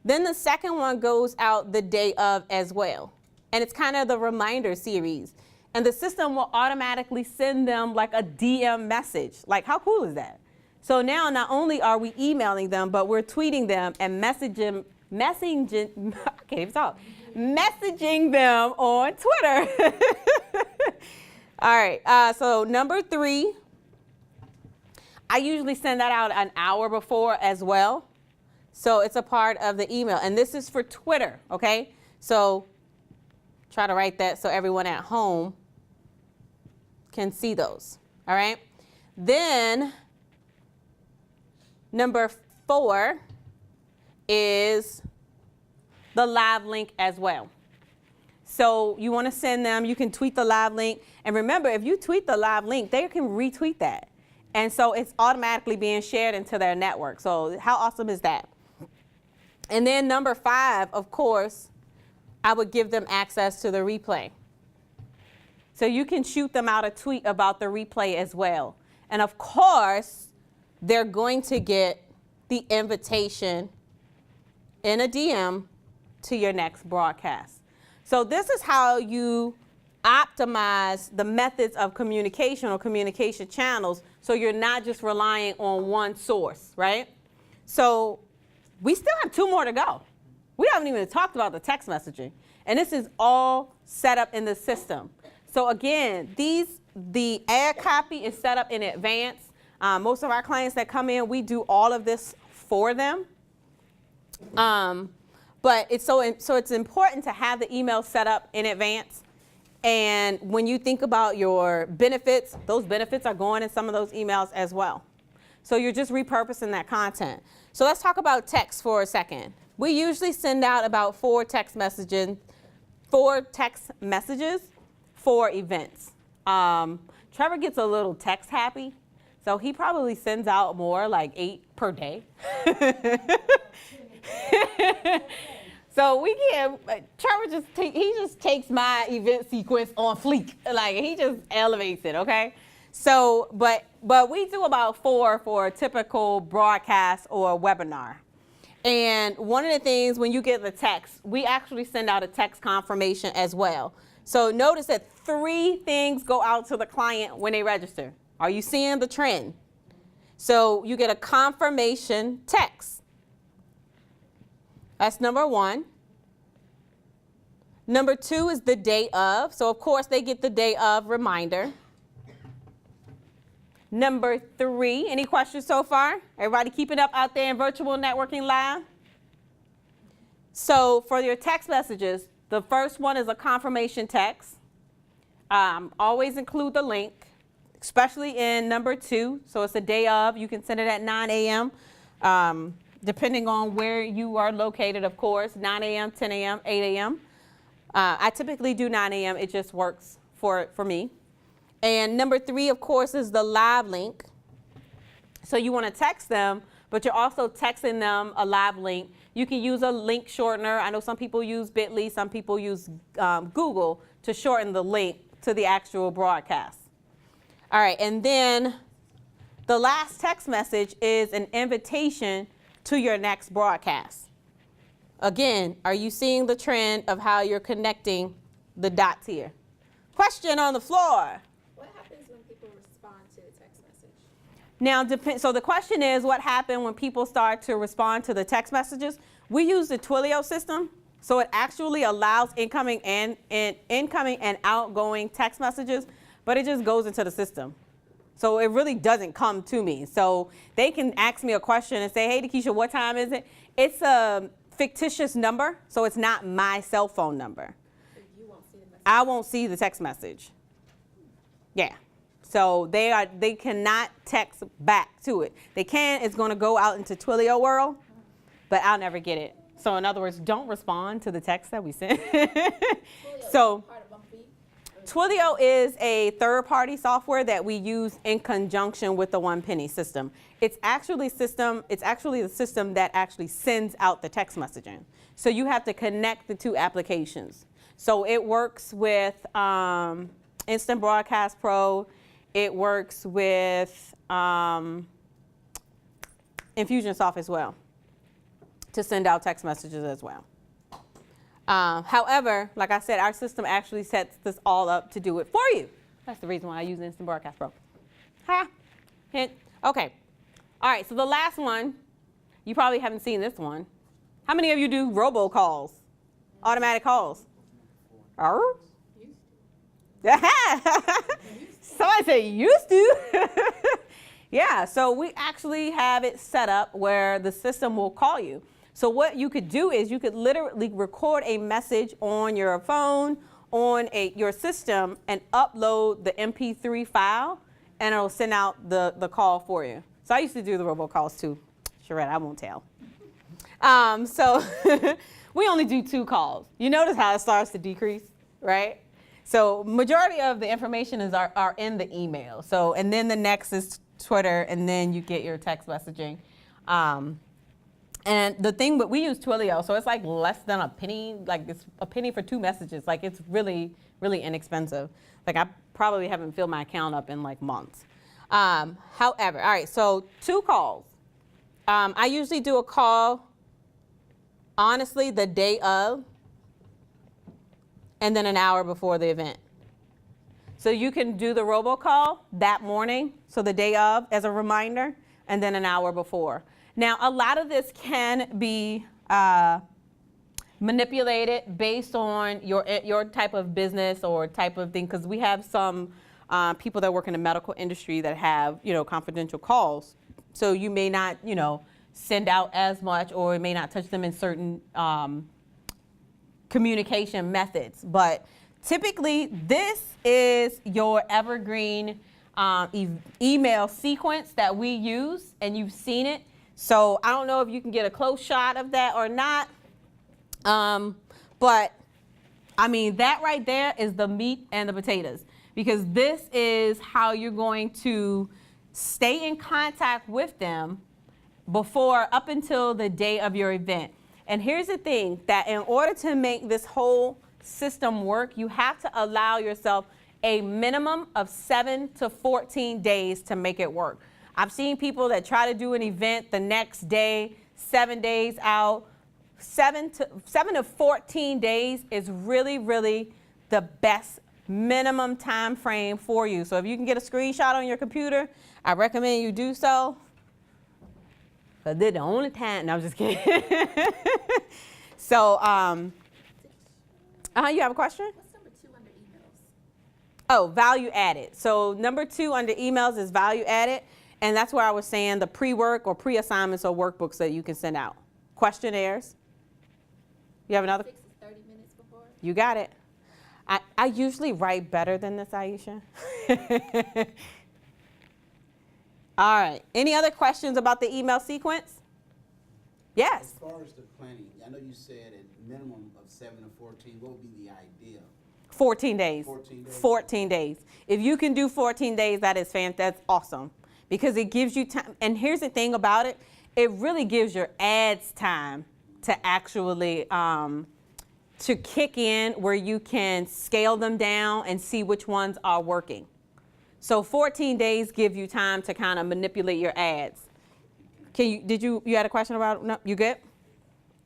Then the second one goes out the day of as well. And it's kind of the reminder series. And the system will automatically send them like a DM message. Like, how cool is that? So now not only are we emailing them, but we're tweeting them and messaging them on Twitter. All right, so number 3, I usually send that out an hour before as well. So it's a part of the email. And this is for Twitter, okay? So try to write that so everyone at home can see those, all right? Then number 4 is the live link as well. So you want to send them, you can tweet the live link. And remember, if you tweet the live link, they can retweet that. And so it's automatically being shared into their network. So how awesome is that? And then number 5, of course, I would give them access to the replay. So you can shoot them out a tweet about the replay as well. And of course, they're going to get the invitation in a DM to your next broadcast. So this is how you optimize the methods of communication or communication channels, so you're not just relying on one source, right? So we still have 2 more to go. We haven't even talked about the text messaging. And this is all set up in the system. So again, the ad copy is set up in advance. Most of our clients that come in, we do all of this for them. But it's so it's important to have the email set up in advance. And when you think about your benefits, those benefits are going in some of those emails as well. So you're just repurposing that content. So let's talk about text for a second. We usually send out about 4 text messages for events. Trevor gets a little text happy, so he probably sends out more, like 8 per day. So we can't, Trevor he just takes my event sequence on fleek. Like, he just elevates it, okay? So, but we do about 4 for a typical broadcast or webinar. And one of the things, when you get the text, we actually send out a text confirmation as well. So notice that 3 things go out to the client when they register. Are you seeing the trend? So you get a confirmation text. That's number 1. Number 2 is the day of. So of course they get the day of reminder. Number 3, any questions so far? Everybody keeping up out there in Virtual Networking Live? So for your text messages, the first one is a confirmation text. Always include the link, especially in number 2. So it's a day of. You can send it at 9 a.m. Depending on where you are located, of course, 9 a.m., 10 a.m., 8 a.m. I typically do 9 a.m. It just works for me. And number 3, of course, is the live link. So you want to text them, but you're also texting them a live link. You can use a link shortener. I know some people use Bitly, some people use Google to shorten the link to the actual broadcast. All right, and then the last text message is an invitation to your next broadcast. Again, are you seeing the trend of how you're connecting the dots here? Question on the floor. What happens when people respond to the text message? Now, so the question is, what happened when people start to respond to the text messages? We use the Twilio system, so it actually allows incoming and outgoing text messages, but it just goes into the system. So it really doesn't come to me. So they can ask me a question and say, hey, Dakisha, what time is it? It's a fictitious number, so it's not my cell phone number. So you won't see the message? I won't see the text message. Yeah. So they cannot text back to it. They can, it's going to go out into Twilio world, but I'll never get it. So in other words, don't respond to the text that we send. So Twilio is a third-party software that we use in conjunction with the One Penny system. It's actually the system that actually sends out the text messaging. So you have to connect the 2 applications. So it works with Instant Broadcast Pro. It works with Infusionsoft as well to send out text messages as well. However, like I said, our system actually sets this all up to do it for you. That's the reason why I use Instant Broadcast Pro. Ha! Hint. Okay. All right, so the last one, you probably haven't seen this one. How many of you do robocalls? Automatic calls? Somebody say used to. Yeah, so we actually have it set up where the system will call you. So what you could do is you could literally record a message on your phone, on your system, and upload the MP3 file, and it'll send out the call for you. So I used to do the robocalls too. Sharette, I won't tell. So we only do 2 calls. You notice how it starts to decrease, right? So majority of the information are in the email. So, and then the next is Twitter, and then you get your text messaging. And the thing, but we use Twilio, so it's like less than a penny, like it's a penny for 2 messages. Like it's really, really inexpensive. Like I probably haven't filled my account up in like months. However, all right, so 2 calls. I usually do a call, honestly, the day of, and then an hour before the event. So you can do the robocall that morning, so the day of as a reminder, and then an hour before. Now, a lot of this can be manipulated based on your type of business or type of thing, because we have some people that work in the medical industry that have, confidential calls. So you may not, send out as much, or it may not touch them in certain communication methods. But typically, this is your Evergreen email sequence that we use, and you've seen it. So I don't know if you can get a close shot of that or not, but I mean, that right there is the meat and the potatoes, because this is how you're going to stay in contact with them up until the day of your event. And here's the thing, that in order to make this whole system work, you have to allow yourself a minimum of 7 to 14 days to make it work. I've seen people that try to do an event the next day, 7 days out. 7 to 14 days is really, really the best minimum time frame for you. So if you can get a screenshot on your computer, I recommend you do so. Because they're the only time. No, I'm just kidding. So, you have a question? What's number 2 under emails? Oh, value added. So number 2 under emails is value added. And that's where I was saying the pre-work or pre-assignments or workbooks that you can send out. Questionnaires. You have another? 6 is 30 minutes before. You got it. I usually write better than this, Aisha. All right. Any other questions about the email sequence? Yes. As far as the planning, I know you said a minimum of 7 to 14. What would be the ideal? 14 days. 14 days. 14 days. If you can do 14 days, that is fantastic. That's awesome, because it gives you time. And here's the thing about it. It really gives your ads time to actually to kick in, where you can scale them down and see which ones are working. So 14 days give you time to kind of manipulate your ads. You had a question about, no, you good?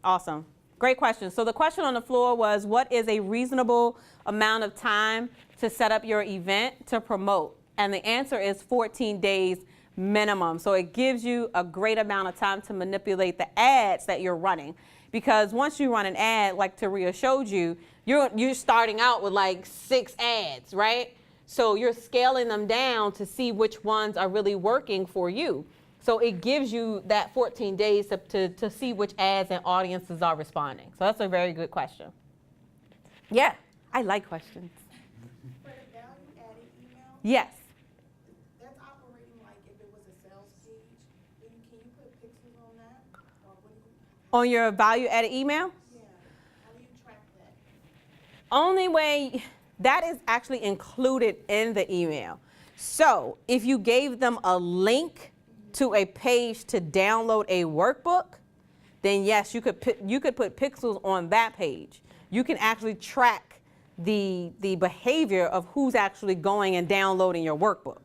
Awesome. Great question. So the question on the floor was, what is a reasonable amount of time to set up your event to promote? And the answer is 14 days minimum. So it gives you a great amount of time to manipulate the ads that you're running. Because once you run an ad, like Taria showed you, you're starting out with like 6 ads, right? So you're scaling them down to see which ones are really working for you. So it gives you that 14 days to see which ads and audiences are responding. So that's a very good question. Yeah, I like questions. For the value-added email, Yes. that's operating like if it was a sales page. Can you put pixels on that? Or what do you, On your value-added email? yeah, how do you track that? Only way, that is actually included in the email. So if you gave them a link to a page to download a workbook, then yes, you could put pixels on that page. You can actually track the behavior of who's actually going and downloading your workbook.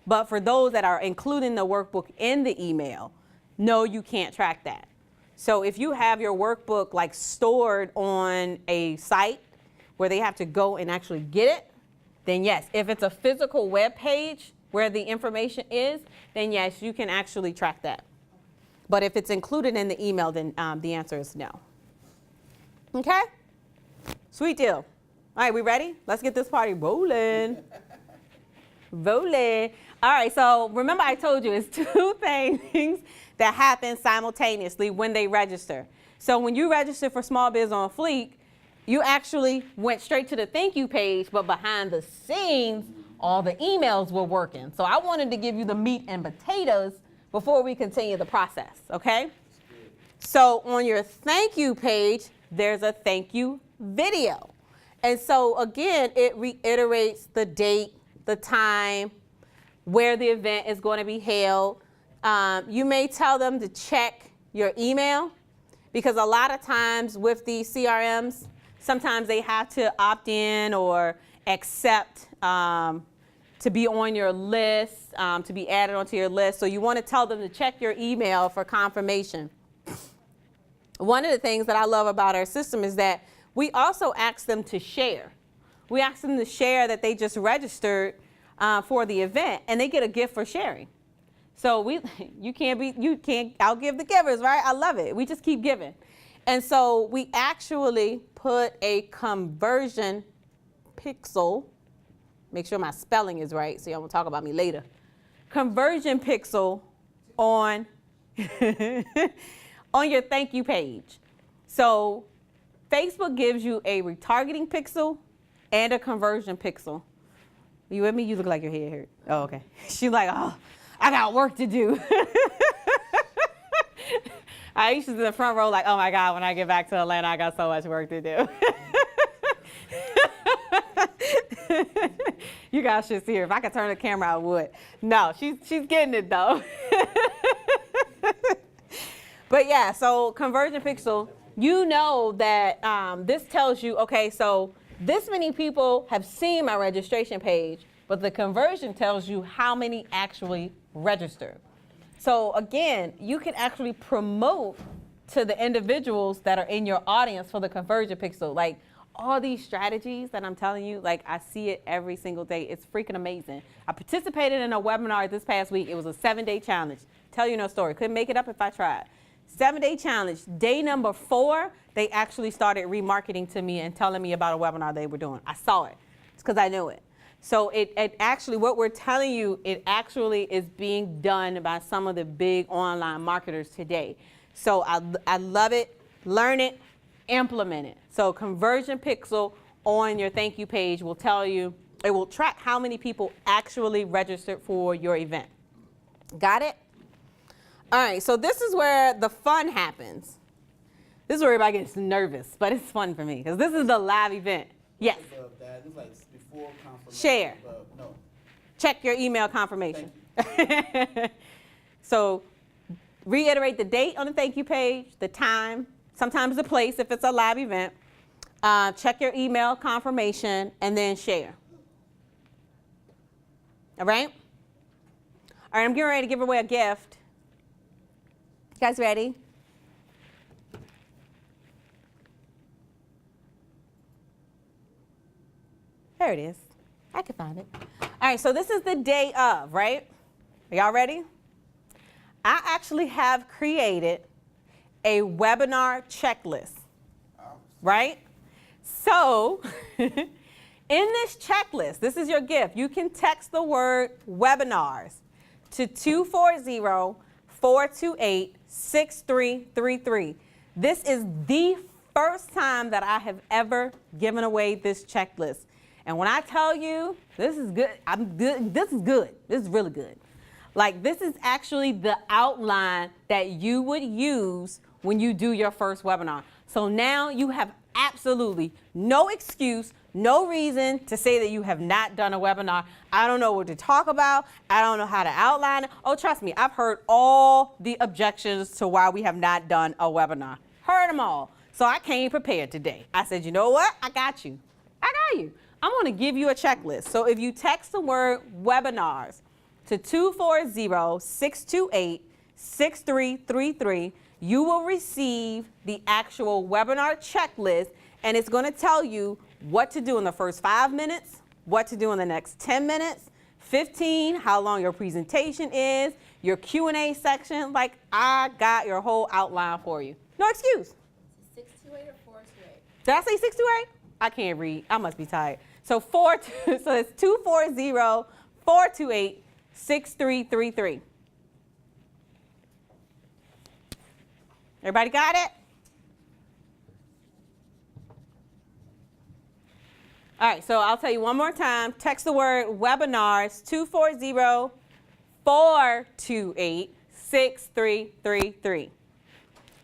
But for those that are including the workbook in the email, no, you can't track that. So if you have your workbook like stored on a site where they have to go and actually get it, then yes. If it's a physical web page where the information is, then yes, you can actually track that. But if it's included in the email, then the answer is no. Okay? Sweet deal. All right, we ready? Let's get this party rolling. Rolling. All right, so remember I told you it's 2 things that happen simultaneously when they register. So when you register for Small Biz on Fleek, you actually went straight to the thank you page, but behind the scenes, all the emails were working. So I wanted to give you the meat and potatoes before we continue the process, okay? So on your thank you page, there's a thank you video. And so again, it reiterates the date, the time, where the event is going to be held. You may tell them to check your email, because a lot of times with these CRMs, sometimes they have to opt in or accept to be on your list, to be added onto your list. So you want to tell them to check your email for confirmation. One of the things that I love about our system is that we also ask them to share. We ask them to share that they just registered for the event, and they get a gift for sharing. So you can't outgive the givers, right? I love it. We just keep giving. And so we actually put a conversion pixel, make sure my spelling is right, so y'all will talk about me later. Conversion pixel on, on your thank you page. So Facebook gives you a retargeting pixel and a conversion pixel. You with me? You look like your head hurt. Oh, okay. She's like, oh, I got work to do. Aisha's in the front row like, oh my God, when I get back to Atlanta, I got so much work to do. You guys should see her. If I could turn the camera, I would. No, she's getting it though. But yeah, so conversion pixel, you know that this tells you, okay, so this many people have seen my registration page, but the conversion tells you how many actually registered. So again, you can actually promote to the individuals that are in your audience for the conversion pixel. Like all these strategies that I'm telling you, like I see it every single day. It's freaking amazing. I participated in a webinar this past week. It was a 7-day challenge. Tell you no story. Couldn't make it up if I tried. 7-day challenge. Day number 4, they actually started remarketing to me and telling me about a webinar they were doing. I saw it. It's because I knew it. So it actually, what we're telling you, it actually is being done by some of the big online marketers today. So I love it. Learn it. Implement it. So conversion pixel on your thank you page will tell you, it will track how many people actually registered for your event. Got it? All right, so this is where the fun happens. This is where everybody gets nervous, but it's fun for me because this is the live event. Yes. Above that, it's like before confirmation. Share. Above, no. Check your email confirmation. So reiterate the date on the thank you page, the time, sometimes the place if it's a live event. Check your email confirmation and then share. All right? All right, I'm getting ready to give away a gift. You guys ready? There it is. I can find it. All right, so this is the day of, right? Are y'all ready? I actually have created a webinar checklist, right? So in this checklist, this is your gift. You can text the word webinars to 240-428-6333. This is the first time that I have ever given away this checklist. And when I tell you this is good, this is good. This is really good. Like this is actually the outline that you would use when you do your first webinar. So now you have absolutely no excuse, no reason to say that you have not done a webinar. I don't know what to talk about. I don't know how to outline it. Oh, trust me, I've heard all the objections to why we have not done a webinar. Heard them all. So I came prepared today. I said, you know what? I got you. I got you. I'm going to give you a checklist. So if you text the word webinars to 240-628-6333, you will receive the actual webinar checklist, and it's going to tell you what to do in the first 5 minutes, what to do in the next 10 minutes, 15, how long your presentation is, your Q&A section. Like, I got your whole outline for you. No excuse. 628 or 428? Did I say 628? I can't read. I must be tired. So it's 240-428-6333. Everybody got it? All right, so I'll tell you one more time. Text the word webinars 240-428-6333.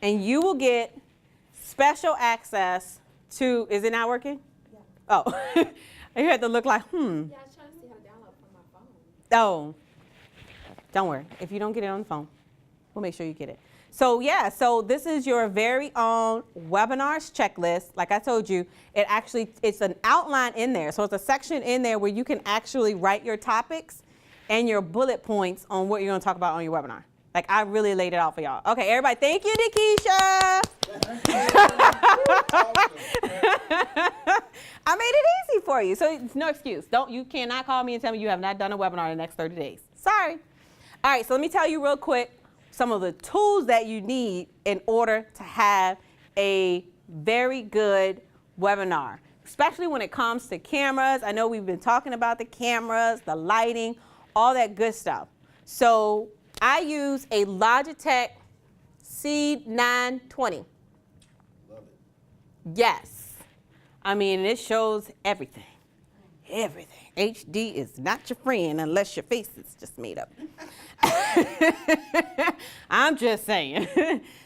And you will get special access to, is it not working? Yeah. Oh, you had to look like, Yeah, I was trying to see how to download from my phone. Oh, don't worry. If you don't get it on the phone, we'll make sure you get it. So yeah, so this is your very own webinars checklist. Like I told you, it's an outline in there. So it's a section in there where you can actually write your topics and your bullet points on what you're going to talk about on your webinar. Like I really laid it out for y'all. Okay, everybody, thank you, Nikisha. I made it easy for you, so it's no excuse. You cannot call me and tell me you have not done a webinar in the next 30 days. Sorry. All right, so let me tell you real quick some of the tools that you need in order to have a very good webinar, especially when it comes to cameras. I know we've been talking about the cameras, the lighting, all that good stuff. So I use a Logitech C920. Love it. Yes. I mean, it shows everything. Everything. HD is not your friend unless your face is just made up. I'm just saying.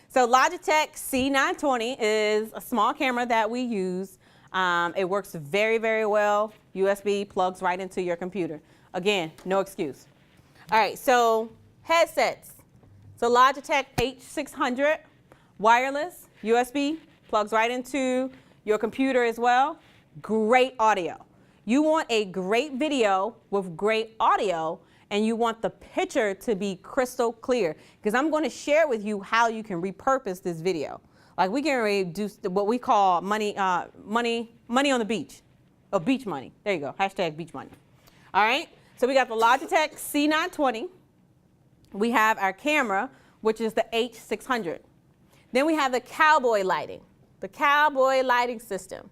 So Logitech C920 is a small camera that we use. It works very, very well. USB plugs right into your computer. Again, no excuse. All right, so headsets. So Logitech H600, wireless, USB, plugs right into your computer as well. Great audio. You want a great video with great audio, and you want the picture to be crystal clear, because I'm going to share with you how you can repurpose this video. Like, we can do what we call money on the beach, or beach money. There you go, hashtag beach money. All right, so we got the Logitech C920. We have our camera, which is the H600. Then we have the cowboy lighting, system.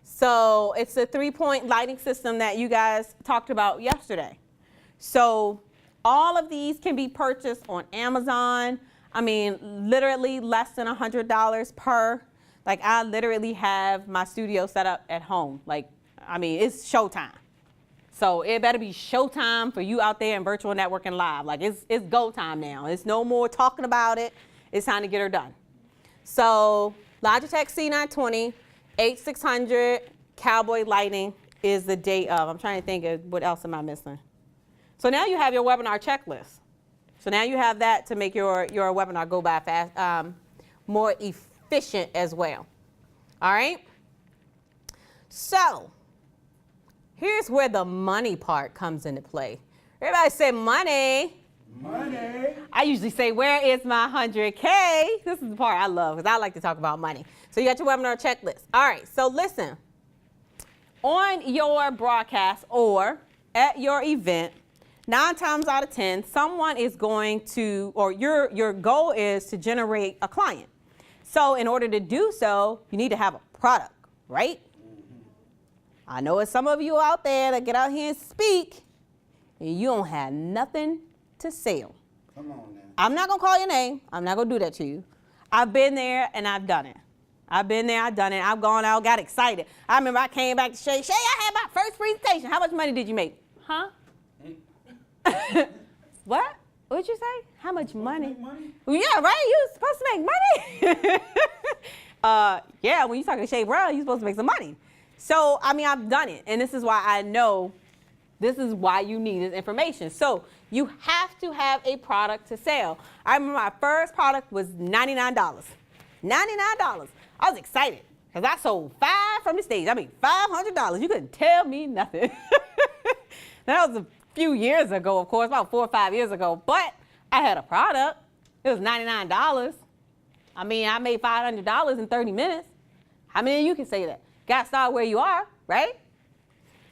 So it's a 3-point lighting system that you guys talked about yesterday. So all of these can be purchased on Amazon. I mean, literally less than $100 per. Like, I literally have my studio set up at home. Like, I mean, it's showtime. So it better be showtime for you out there in virtual networking live. Like, it's go time now. It's no more talking about it. It's time to get her done. So Logitech C920, H600, cowboy lighting is the day of. I'm trying to think of what else am I missing. So now you have your webinar checklist. So now you have that to make your webinar go by fast, more efficient as well. All right? So here's where the money part comes into play. Everybody say money. Money. I usually say, where is my 100K? This is the part I love, because I like to talk about money. So you got your webinar checklist. All right, so listen. On your broadcast or at your event, 9 times out of 10, someone is going to, or your goal is to generate a client. So in order to do so, you need to have a product, right? I know it's some of you out there that get out here and speak, and you don't have nothing to sell. Come on now. I'm not going to call your name. I'm not going to do that to you. I've been there and I've done it. I've been there, I've done it. I've gone out, got excited. I remember I came back to Shay. Shay, I had my first presentation. How much money did you make? Huh? What? What'd you say? How much money? Well, yeah, right? You were supposed to make money. Yeah, when you're talking to Shay Brown, you're supposed to make some money. So, I mean, I've done it. And this is why I know this is why you need this information. So you have to have a product to sell. I remember my first product was $99. $99. I was excited because I sold 5 from the stage. I mean, $500. You couldn't tell me nothing. That was a few years ago, of course, about 4 or 5 years ago. But I had a product. It was $99. I mean, I made $500 in 30 minutes. How many of you can say that? Got to start where you are, right?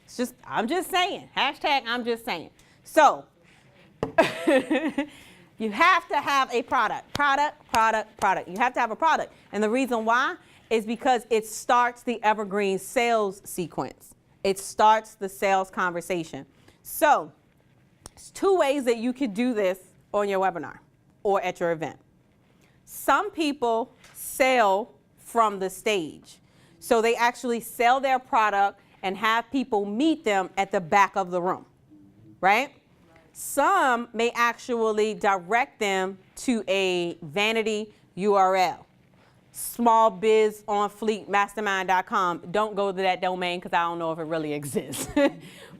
It's just, I'm just saying. Hashtag, I'm just saying. So you have to have a product. Product. You have to have a product. And the reason why is because it starts the Evergreen sales sequence. It starts the sales conversation. So there's 2 ways that you could do this on your webinar or at your event. Some people sell from the stage. So they actually sell their product and have people meet them at the back of the room, right? Some may actually direct them to a vanity URL. Small biz on Fleek, mastermind.com. Don't go to that domain because I don't know if it really exists.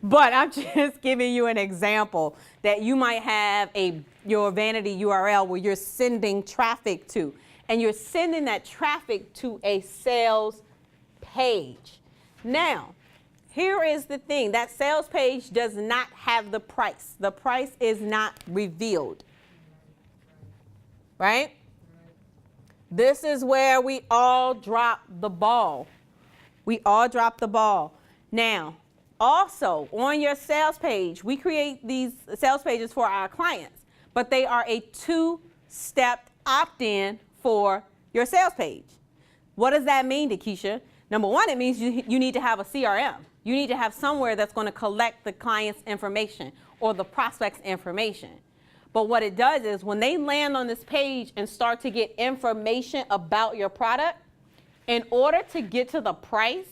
But I'm just giving you an example that you might have your vanity URL where you're sending traffic to. And you're sending that traffic to a sales page. Now, here is the thing. That sales page does not have the price. The price is not revealed. Right? This is where we all drop the ball. We all drop the ball. Now, also on your sales page, we create these sales pages for our clients, but they are a 2-step opt-in for your sales page. What does that mean, Dakisha? Number 1, it means you need to have a CRM. You need to have somewhere that's going to collect the client's information or the prospect's information. But what it does is when they land on this page and start to get information about your product, in order to get to the price,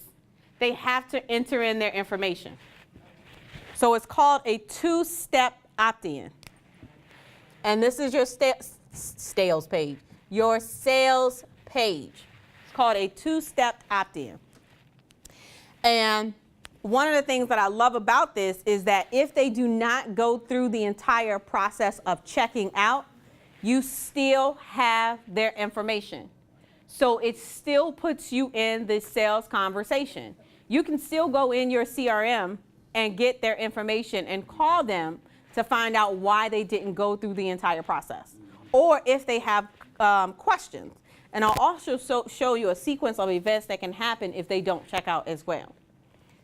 they have to enter in their information. So it's called a 2-step opt-in. And this is your sales page. Your sales page. It's called a 2-step opt-in. And one of the things that I love about this is that if they do not go through the entire process of checking out, you still have their information. So it still puts you in the sales conversation. You can still go in your CRM and get their information and call them to find out why they didn't go through the entire process, or if they have questions. And I'll also show you a sequence of events that can happen if they don't check out as well.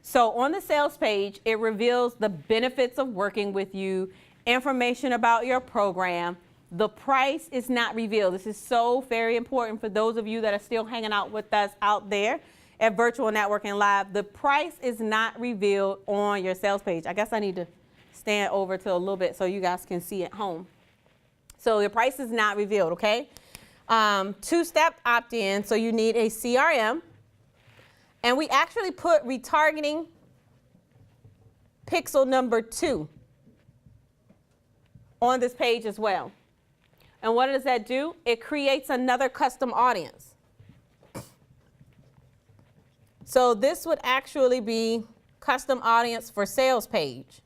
So on the sales page, it reveals the benefits of working with you, information about your program. The price is not revealed. This is so very important for those of you that are still hanging out with us out there at Virtual Networking Live. The price is not revealed on your sales page. I guess I need to stand over to a little bit so you guys can see at home. So your price is not revealed, okay? Two-step opt-in, so you need a CRM. And we actually put retargeting pixel number 2 on this page as well. And what does that do? It creates another custom audience. So this would actually be custom audience for sales page.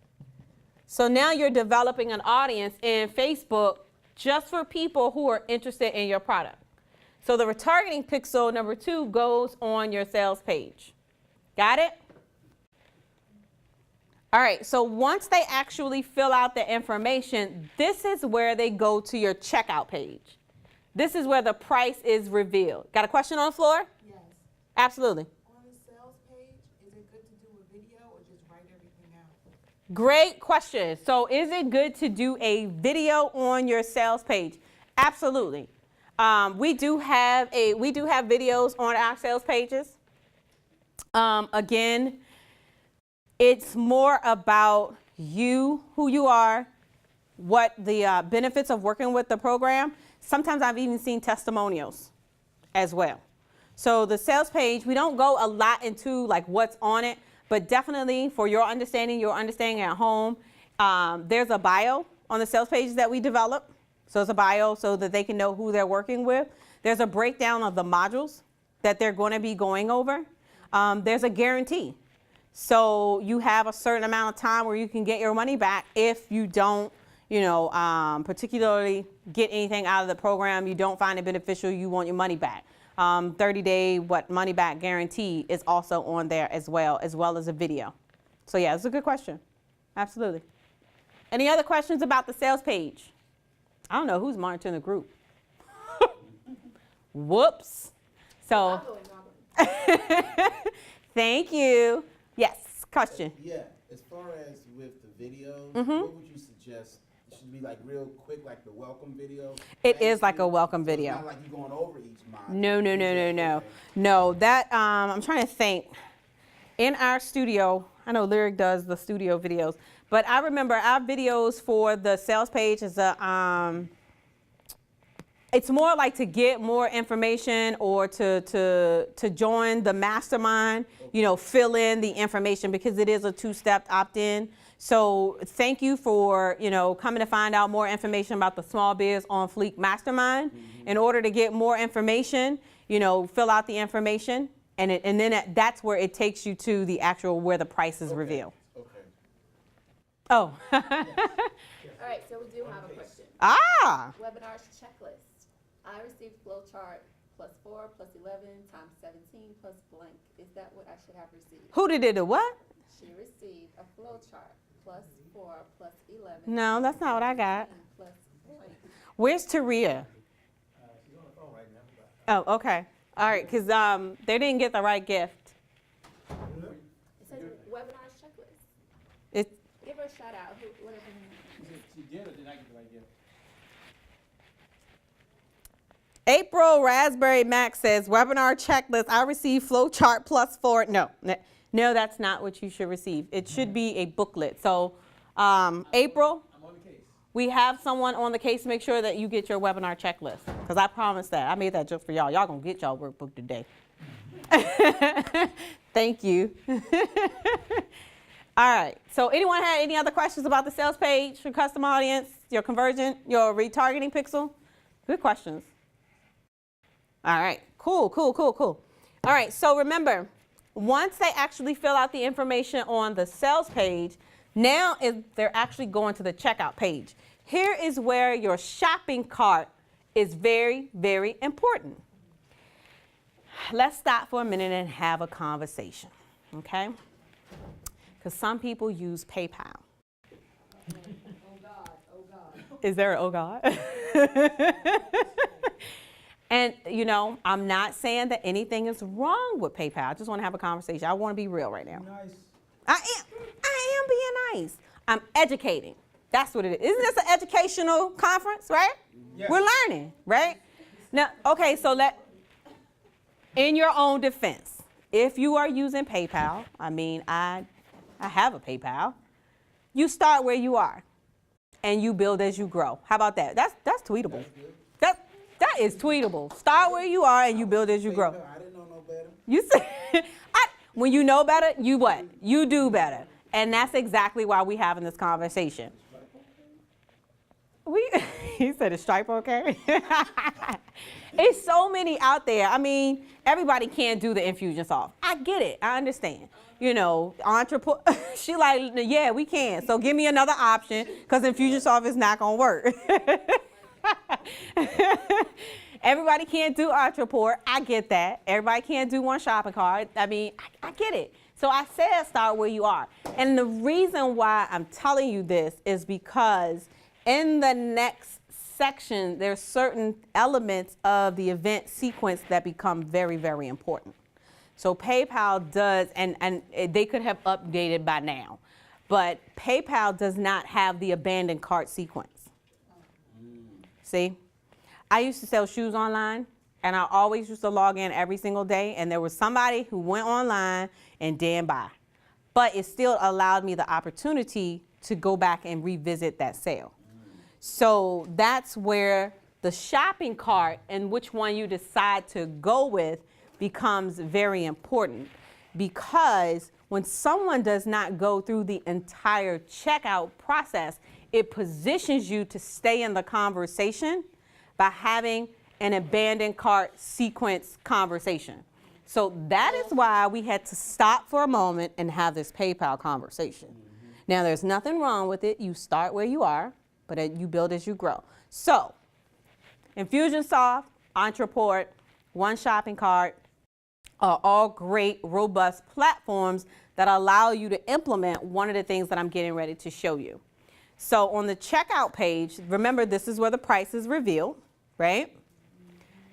So now you're developing an audience in Facebook just for people who are interested in your product. So the retargeting pixel number 2 goes on your sales page. Got it? All right, so once they actually fill out the information, this is where they go to your checkout page. This is where the price is revealed. Got a question on the floor? Yes. Absolutely. On the sales page, is it good to do a video or just write everything out? Great question. So is it good to do a video on your sales page? Absolutely. We do have videos on our sales pages. Again, it's more about you, who you are, what the benefits of working with the program. Sometimes I've even seen testimonials as well. So the sales page, we don't go a lot into like what's on it, but definitely for your understanding at home, there's a bio on the sales pages that we develop. So it's a bio so that they can know who they're working with. There's a breakdown of the modules that they're going to be going over. There's a guarantee. So you have a certain amount of time where you can get your money back if you don't, particularly get anything out of the program, you don't find it beneficial, you want your money back. 30-day money back guarantee is also on there as well as a video. So yeah, it's a good question. Absolutely. Any other questions about the sales page? I don't know who's monitoring the group. Whoops. So, thank you. Yes, question. Yeah, as far as with the videos, what would you suggest? It should be like real quick, like the welcome video? It is like a welcome video. It's not like you're going over each module. No. No, that, I'm trying to think. In our studio, I know Lyric does the studio videos, but I remember our videos for the sales page is it's more like to get more information or to join the mastermind, fill in the information because it is a two-step opt-in. So thank you for, coming to find out more information about the Small Biz on Fleek Mastermind. In order to get more information, fill out the information. And then that's where it takes you to the actual where the price is revealed. Okay. Oh. All right, so we do have a question. Ah. Webinars checklist. I received flowchart +4 + 11 times 17 plus blank. Is that what I should have received? Who did a what? She received a flowchart +4 + 11. No, that's not what I got. Plus blank. Where's Taria? She's on the phone right now. Oh, okay. All right, because they didn't get the right gift. It says webinars checklist. It's Give her a shout out. Whatever her name is. She did or did not get the right gift? April Raspberry Max says, webinar checklist, I received flowchart +4. No, that's not what you should receive. It should be a booklet. So, April, I'm on the case. we have someone on the case to make sure that you get your webinar checklist. Because I promised that. I made that just for y'all. Y'all going to get y'all workbook today. Thank you. All right. So anyone had any other questions about the sales page, your custom audience, your conversion, your retargeting pixel? Good questions. All right. Cool. All right. So remember, once they actually fill out the information on the sales page, now they're actually going to the checkout page. Here is where your shopping cart is very, very important. Let's stop for a minute and have a conversation, okay? Because some people use PayPal. Oh God, oh God. Is there an oh God? And, you know, I'm not saying that anything is wrong with PayPal. I just want to have a conversation. I want to be real right now. Nice. I am being nice. I'm educating. That's what it is. Isn't this an educational conference, right? Yes. We're learning, right? Now, okay, so in your own defense, if you are using PayPal, I mean, I have a PayPal, you start where you are and you build as you grow. How about that? That's tweetable. That is tweetable. Start where you are and you build as you grow. I didn't know no better. You say, when you know better, you what? You do better. And that's exactly why we're having this conversation. He said, is Stripe okay? It's so many out there. I mean, everybody can't do the Infusionsoft. I get it. I understand. You know, she like, yeah, we can. So give me another option because Infusionsoft is not going to work. Everybody can't do Entreport. I get that. Everybody can't do one shopping cart. I mean, I get it. So I said start where you are. And the reason why I'm telling you this is because in the next section, there's certain elements of the event sequence that become very, very important. So PayPal does, and they could have updated by now, but PayPal does not have the abandoned cart sequence. See, I used to sell shoes online, and I always used to log in every single day, and there was somebody who went online and didn't buy. But it still allowed me the opportunity to go back and revisit that sale. So that's where the shopping cart and which one you decide to go with becomes very important, because when someone does not go through the entire checkout process, it positions you to stay in the conversation by having an abandoned cart sequence conversation. So that is why we had to stop for a moment and have this PayPal conversation. Now, there's nothing wrong with it. You start where you are, but you build as you grow. So Infusionsoft, Entreport, One Shopping Cart are all great, robust platforms that allow you to implement one of the things that I'm getting ready to show you. So on the checkout page, remember this is where the price is revealed, right?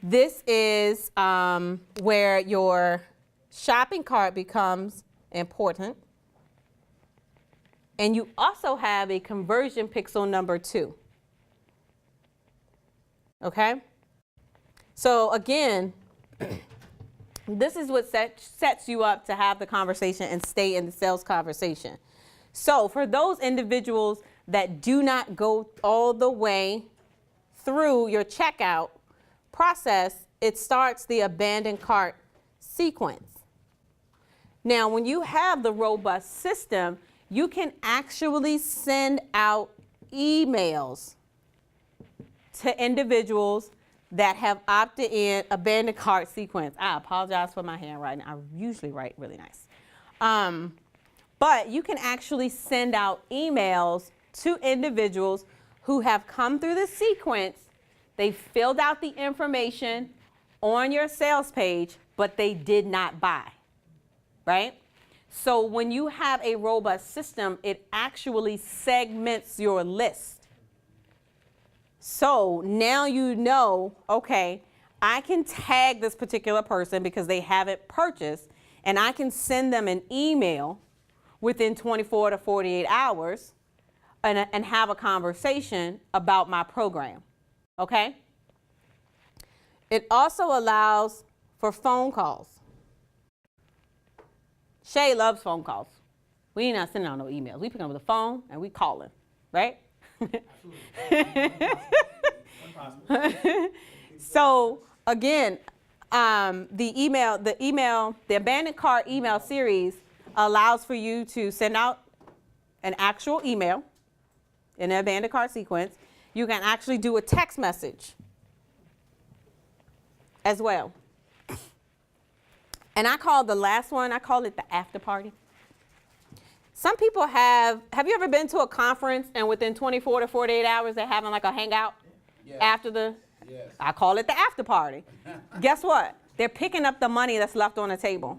This is where your shopping cart becomes important. And you also have a conversion pixel number 2. Okay? So again, this is what sets you up to have the conversation and stay in the sales conversation. So for those individuals that do not go all the way through your checkout process, it starts the abandoned cart sequence. Now, when you have the robust system, you can actually send out emails to individuals that have opted in abandoned cart sequence. I apologize for my handwriting. I usually write really nice. But you can actually send out emails to individuals who have come through the sequence. They filled out the information on your sales page, but they did not buy, right? So when you have a robust system, it actually segments your list. So now you know, okay, I can tag this particular person because they haven't purchased, and I can send them an email within 24 to 48 hours and have a conversation about my program, okay? It also allows for phone calls. Shay loves phone calls. We ain't not sending out no emails. We pick up the phone and we calling, right? So again, the abandoned cart email series allows for you to send out an actual email in the abandoned cart sequence. You can actually do a text message as well. And I call the last one, I call it the after party. Some people have you ever been to a conference and within 24 to 48 hours they're having like a hangout Yes. after the, Yes. I call it the after party. Guess what? They're picking up the money that's left on the table.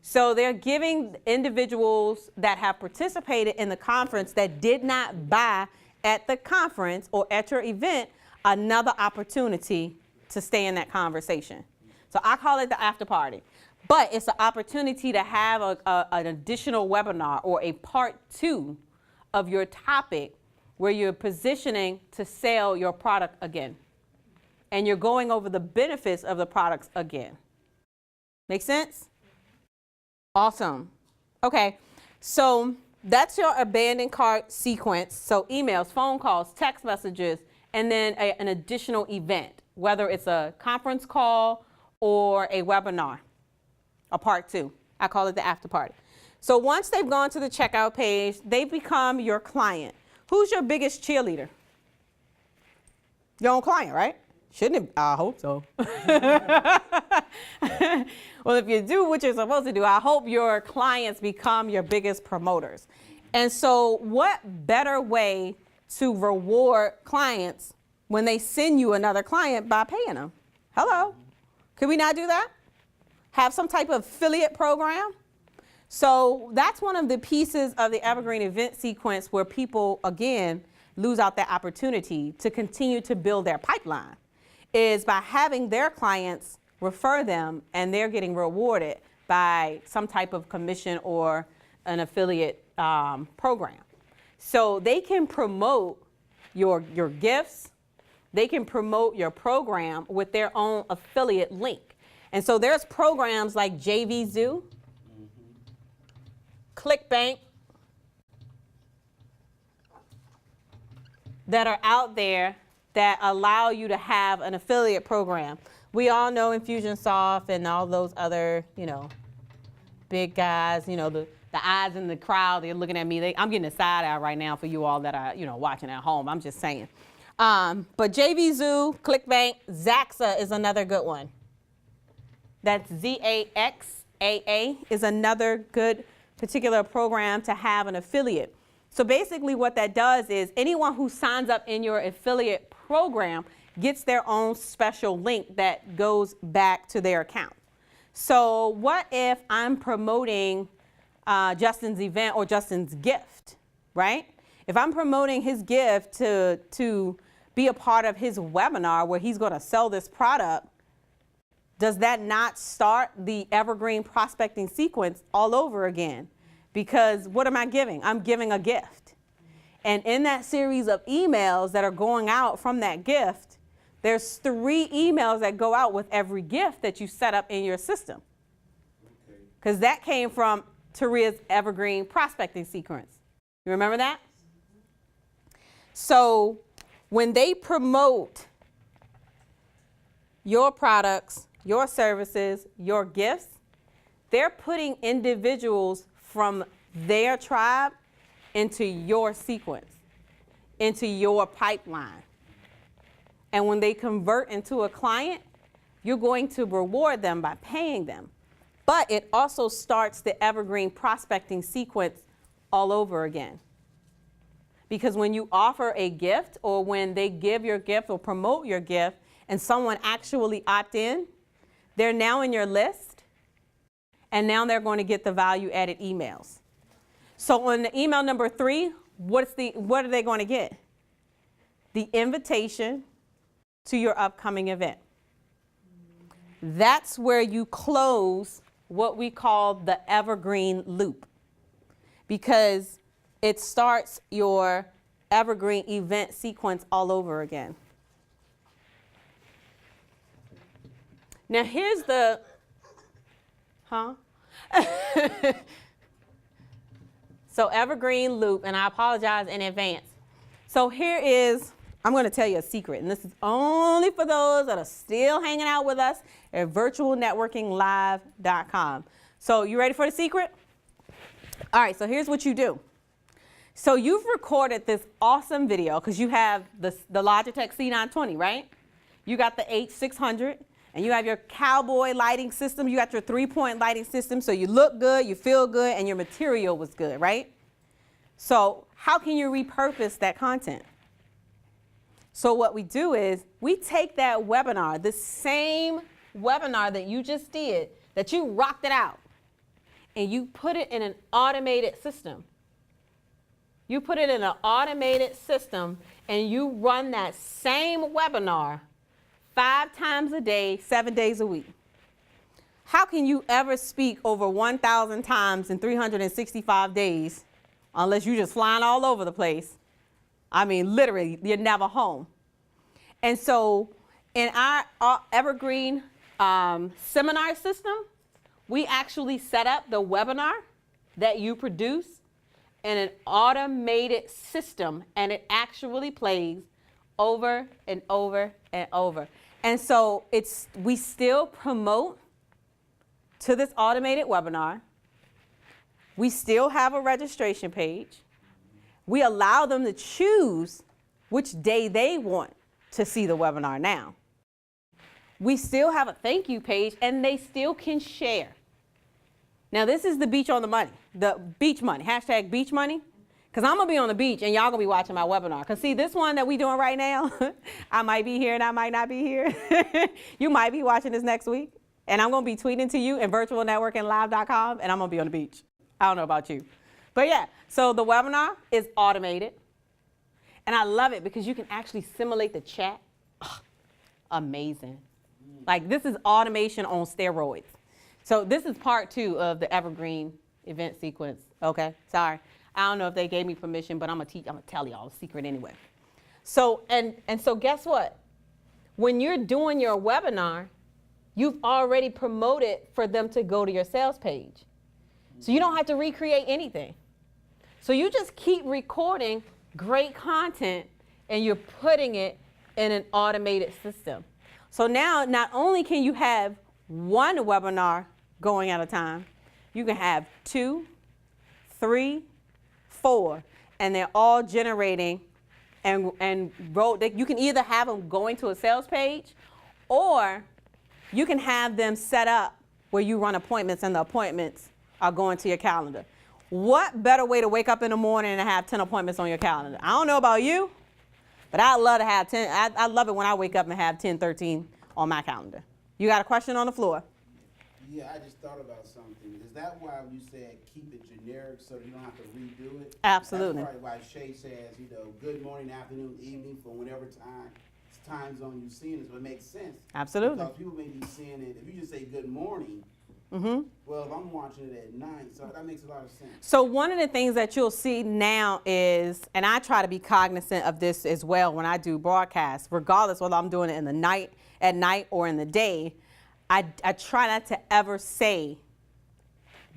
So they're giving individuals that have participated in the conference that did not buy at the conference or at your event another opportunity to stay in that conversation. So I call it the after party. But it's an opportunity to have an additional webinar or a part 2 of your topic where you're positioning to sell your product again. And you're going over the benefits of the products again. Make sense? Awesome. Okay, so that's your abandoned cart sequence. So emails, phone calls, text messages, and then an additional event, whether it's a conference call or a webinar. A part 2. I call it the after party. So once they've gone to the checkout page, they become your client. Who's your biggest cheerleader? Your own client, right? Shouldn't it? I hope so. Well, if you do what you're supposed to do, I hope your clients become your biggest promoters. And so what better way to reward clients when they send you another client by paying them? Hello? Could we not do that? Have some type of affiliate program? So that's one of the pieces of the Evergreen event sequence where people, again, lose out that opportunity to continue to build their pipeline, is by having their clients refer them and they're getting rewarded by some type of commission or an affiliate program. So they can promote your gifts, they can promote your program with their own affiliate link. And so there's programs like JVZoo, ClickBank, that are out there that allow you to have an affiliate program. We all know Infusionsoft and all those other, big guys, the eyes in the crowd, they're looking at me. I'm getting a side eye right now for you all that are, watching at home. I'm just saying. But JVZoo, ClickBank, Zaxa is another good one. That's ZAXAA is another good particular program to have an affiliate. So basically what that does is anyone who signs up in your affiliate program gets their own special link that goes back to their account. So what if I'm promoting Justin's event or Justin's gift, right? If I'm promoting his gift to be a part of his webinar where he's going to sell this product, does that not start the Evergreen prospecting sequence all over again? Because what am I giving? I'm giving a gift. And in that series of emails that are going out from that gift, there's 3 emails that go out with every gift that you set up in your system. Because that came from Taria's Evergreen prospecting sequence. You remember that? So when they promote your products, your services, your gifts, they're putting individuals from their tribe into your sequence, into your pipeline. And when they convert into a client, you're going to reward them by paying them. But it also starts the Evergreen prospecting sequence all over again. Because when you offer a gift or when they give your gift or promote your gift and someone actually opt in, they're now in your list, and now they're going to get the value-added emails. So on the email number 3, what are they going to get? The invitation to your upcoming event. That's where you close what we call the Evergreen loop, because it starts your Evergreen event sequence all over again. Now here's the, So Evergreen loop, and I apologize in advance. So here is, I'm going to tell you a secret, and this is only for those that are still hanging out with us at virtualnetworkinglive.com. So you ready for the secret? All right, so here's what you do. So you've recorded this awesome video because you have the Logitech C920, right? You got the H600, and you have your cowboy lighting system, you got your 3-point lighting system, so you look good, you feel good, and your material was good, right? So how can you repurpose that content? So what we do is we take that webinar, the same webinar that you just did, that you rocked it out, and you put it in an automated system. You put it in an automated system, and you run that same webinar 5 times a day, 7 days a week. How can you ever speak over 1,000 times in 365 days unless you're just flying all over the place? I mean, literally, you're never home. And so in our Evergreen seminar system, we actually set up the webinar that you produce in an automated system, and it actually plays over and over and over. And so we still promote to this automated webinar. We still have a registration page. We allow them to choose which day they want to see the webinar now. We still have a thank you page, and they still can share. Now, this is the beach on the money, the beach money, hashtag beach money. Because I'm going to be on the beach, and y'all going to be watching my webinar. Because, see, this one that we doing right now, I might be here and I might not be here. You might be watching this next week. And I'm going to be tweeting to you in virtualnetworkinglive.com, and I'm going to be on the beach. I don't know about you. But, yeah, so the webinar is automated. And I love it because you can actually simulate the chat. Ugh, amazing. Like, this is automation on steroids. So this is part 2 of the Evergreen event sequence. Okay, sorry. I don't know if they gave me permission, but I'm gonna tell y'all a secret anyway. So, and so guess what? When you're doing your webinar, you've already promoted for them to go to your sales page. So you don't have to recreate anything. So you just keep recording great content and you're putting it in an automated system. So now, not only can you have one webinar going at a time, you can have 2, 3, 4, and they're all generating and you can either have them going to a sales page, or you can have them set up where you run appointments and the appointments are going to your calendar. What better way to wake up in the morning and have 10 appointments on your calendar? I don't know about you, but I love to have 10. I love it when I wake up and have 10, 13 on my calendar. You got a question on the floor? Yeah, I just thought about something. Is that why you said keep it generic so you don't have to redo it? Absolutely. That's probably why Shay says, you know, good morning, afternoon, evening, for whenever time zone you're seeing it. So it makes sense. Absolutely. Because people may be seeing it, if you just say good morning, well, if I'm watching it at night, so that makes a lot of sense. So one of the things that you'll see now is, and I try to be cognizant of this as well when I do broadcasts, regardless whether I'm doing it in the night, at night, or in the day, I try not to ever say,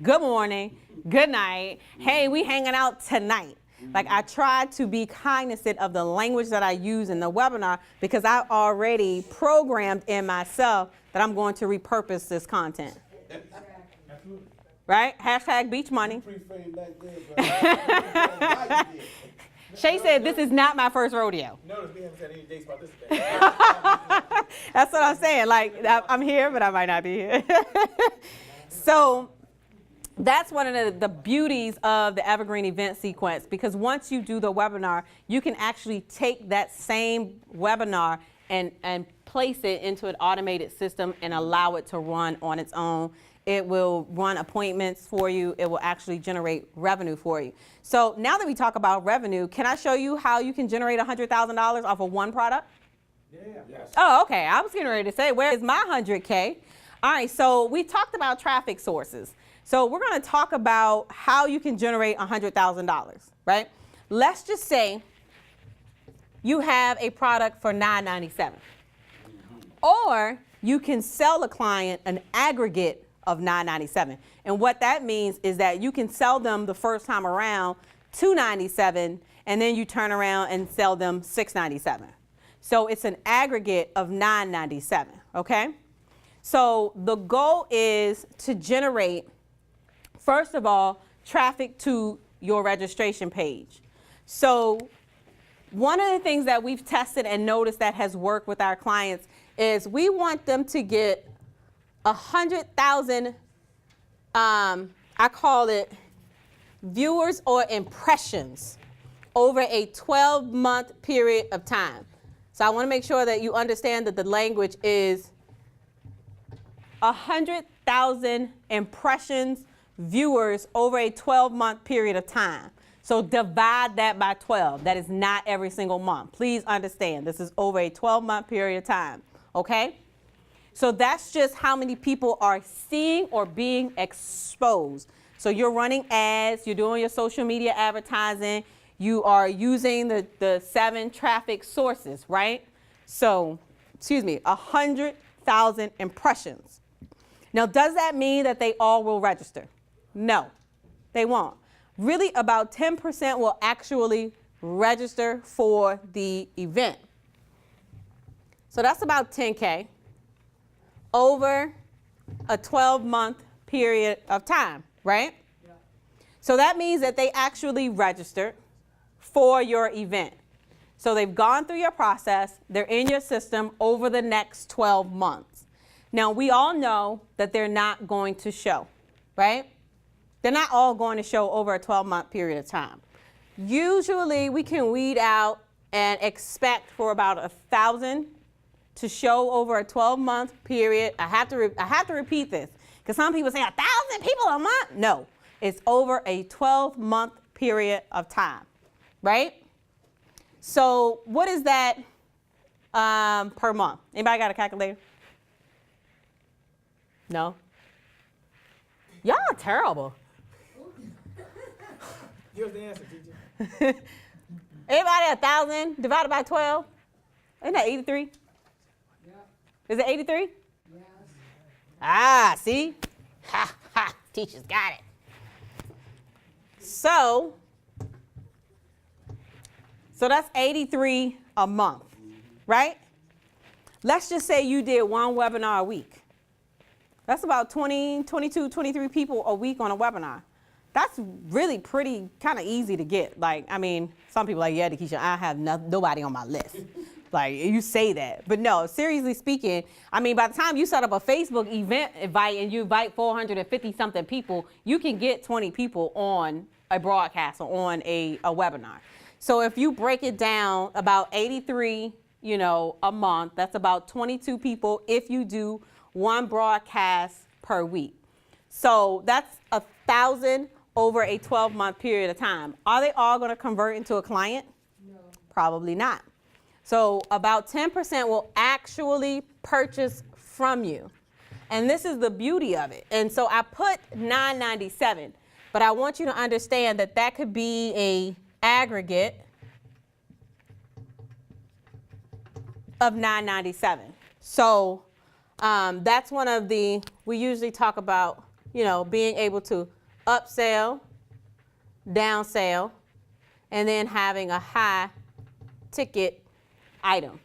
good morning, good night, hey, we hanging out tonight. Like, I try to be cognizant of the language that I use in the webinar because I've already programmed in myself that I'm going to repurpose this content. Absolutely. Right? Hashtag beach money. Pre-framed back there, but Shay said, this is not my first rodeo. Notice we haven't said any dates about this. That's what I'm saying. Like, I'm here, but I might not be here. So that's one of the beauties of the Evergreen event sequence, because once you do the webinar, you can actually take that same webinar and place it into an automated system and allow it to run on its own. It will run appointments for you. It will actually generate revenue for you. So now that we talk about revenue, can I show you how you can generate $100,000 off of one product? Yeah. Yes. Oh, okay. I was getting ready to say, where is my 100K? All right, so we talked about traffic sources. So we're going to talk about how you can generate $100,000, right? Let's just say you have a product for $9.97. Or you can sell a client an aggregate of $9.97. And what that means is that you can sell them the first time around $2.97, and then you turn around and sell them $6.97. So it's an aggregate of $9.97, okay? So the goal is to generate, first of all, traffic to your registration page. So one of the things that we've tested and noticed that has worked with our clients is we want them to get 100,000, I call it viewers or impressions over a 12-month period of time. So I want to make sure that you understand that the language is 100,000 impressions, viewers over a 12-month period of time. So divide that by 12. That is not every single month. Please understand, this is over a 12-month period of time, okay? So that's just how many people are seeing or being exposed. So you're running ads, you're doing your social media advertising, you are using the 7 traffic sources, right? So, 100,000 impressions. Now, does that mean that they all will register? No, they won't. Really, about 10% will actually register for the event. So that's about 10K over a 12-month period of time, right? Yeah. So that means that they actually registered for your event. So they've gone through your process, they're in your system over the next 12 months. Now, we all know that they're not going to show, right? They're not all going to show over a 12-month period of time. Usually, we can weed out and expect for about 1,000 to show over a 12-month period. I have to repeat this because some people say 1,000 people a month. No, it's over a 12-month period of time, right? So what is that per month? Anybody got a calculator? No? Y'all are terrible. Give the answer, teacher. Anybody 1,000 divided by 12? Isn't that 83? Yeah. Is it 83? Yes. Ah, see? Ha, ha, teachers got it. So that's 83 a month, right? Let's just say you did one webinar a week. That's about 20, 22, 23 people a week on a webinar. That's really pretty kind of easy to get. Like, I mean, some people are like, yeah, Keisha, I have nobody on my list. Like, you say that. But no, seriously speaking, I mean, by the time you set up a Facebook event and you invite 450-something people, you can get 20 people on a broadcast or on a webinar. So if you break it down, about 83, a month, that's about 22 people if you do one broadcast per week. So that's 1,000 over a 12-month period of time. Are they all going to convert into a client? No. Probably not. So about 10% will actually purchase from you. And this is the beauty of it. And so I put $9.97, but I want you to understand that that could be a aggregate of $9.97. So that's one of we usually talk about, being able to upsell, downsell, and then having a high ticket item.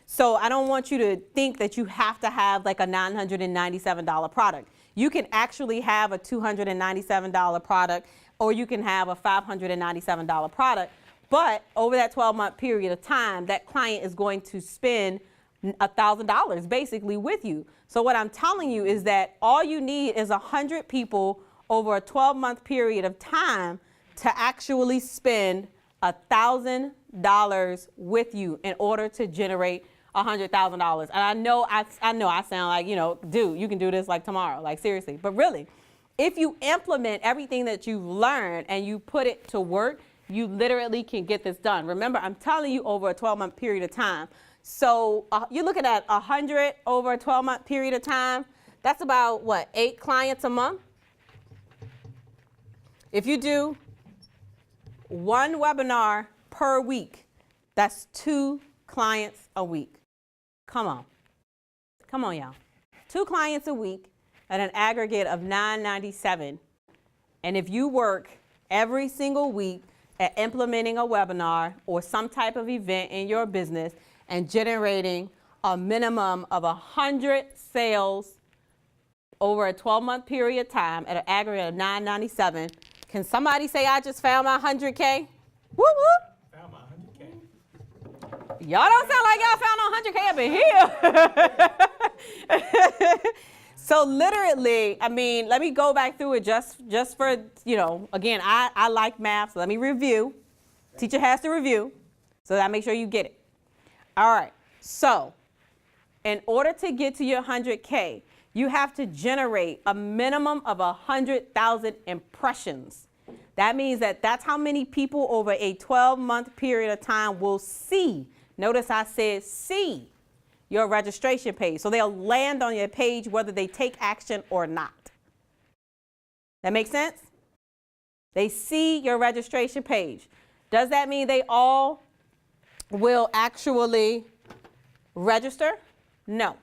So I don't want you to think that you have to have like a $997 product. You can actually have a $297 product, or you can have a $597 product. But over that 12-month period of time, that client is going to spend $1,000 basically with you. So what I'm telling you is that all you need is 100 people over a 12-month period of time to actually spend $1,000 with you in order to generate $100,000. And I know I sound like, dude, you can do this like tomorrow, like seriously. But really, if you implement everything that you've learned and you put it to work, you literally can get this done. Remember, I'm telling you over a 12-month period of time. So you're looking at 100 over a 12-month period of time. That's about, 8 clients a month? If you do one webinar per week, that's 2 clients a week. Come on, y'all. 2 clients a week at an aggregate of $9.97. And if you work every single week at implementing a webinar or some type of event in your business and generating a minimum of 100 sales over a 12-month period of time at an aggregate of $9.97, can somebody say I just found my 100K? Whoop, whoop. Found my 100K. Y'all don't sound like y'all found 100K up in here. So literally, I mean, let me go back through it just for, you know, again, I like math, so let me review. Teacher has to review, so that make sure you get it. All right, so in order to get to your 100K, you have to generate a minimum of 100,000 impressions. That means that that's how many people over a 12-month period of time will see. Notice I said see your registration page. So they'll land on your page whether they take action or not. That make sense? They see your registration page. Does that mean they all will actually register? No.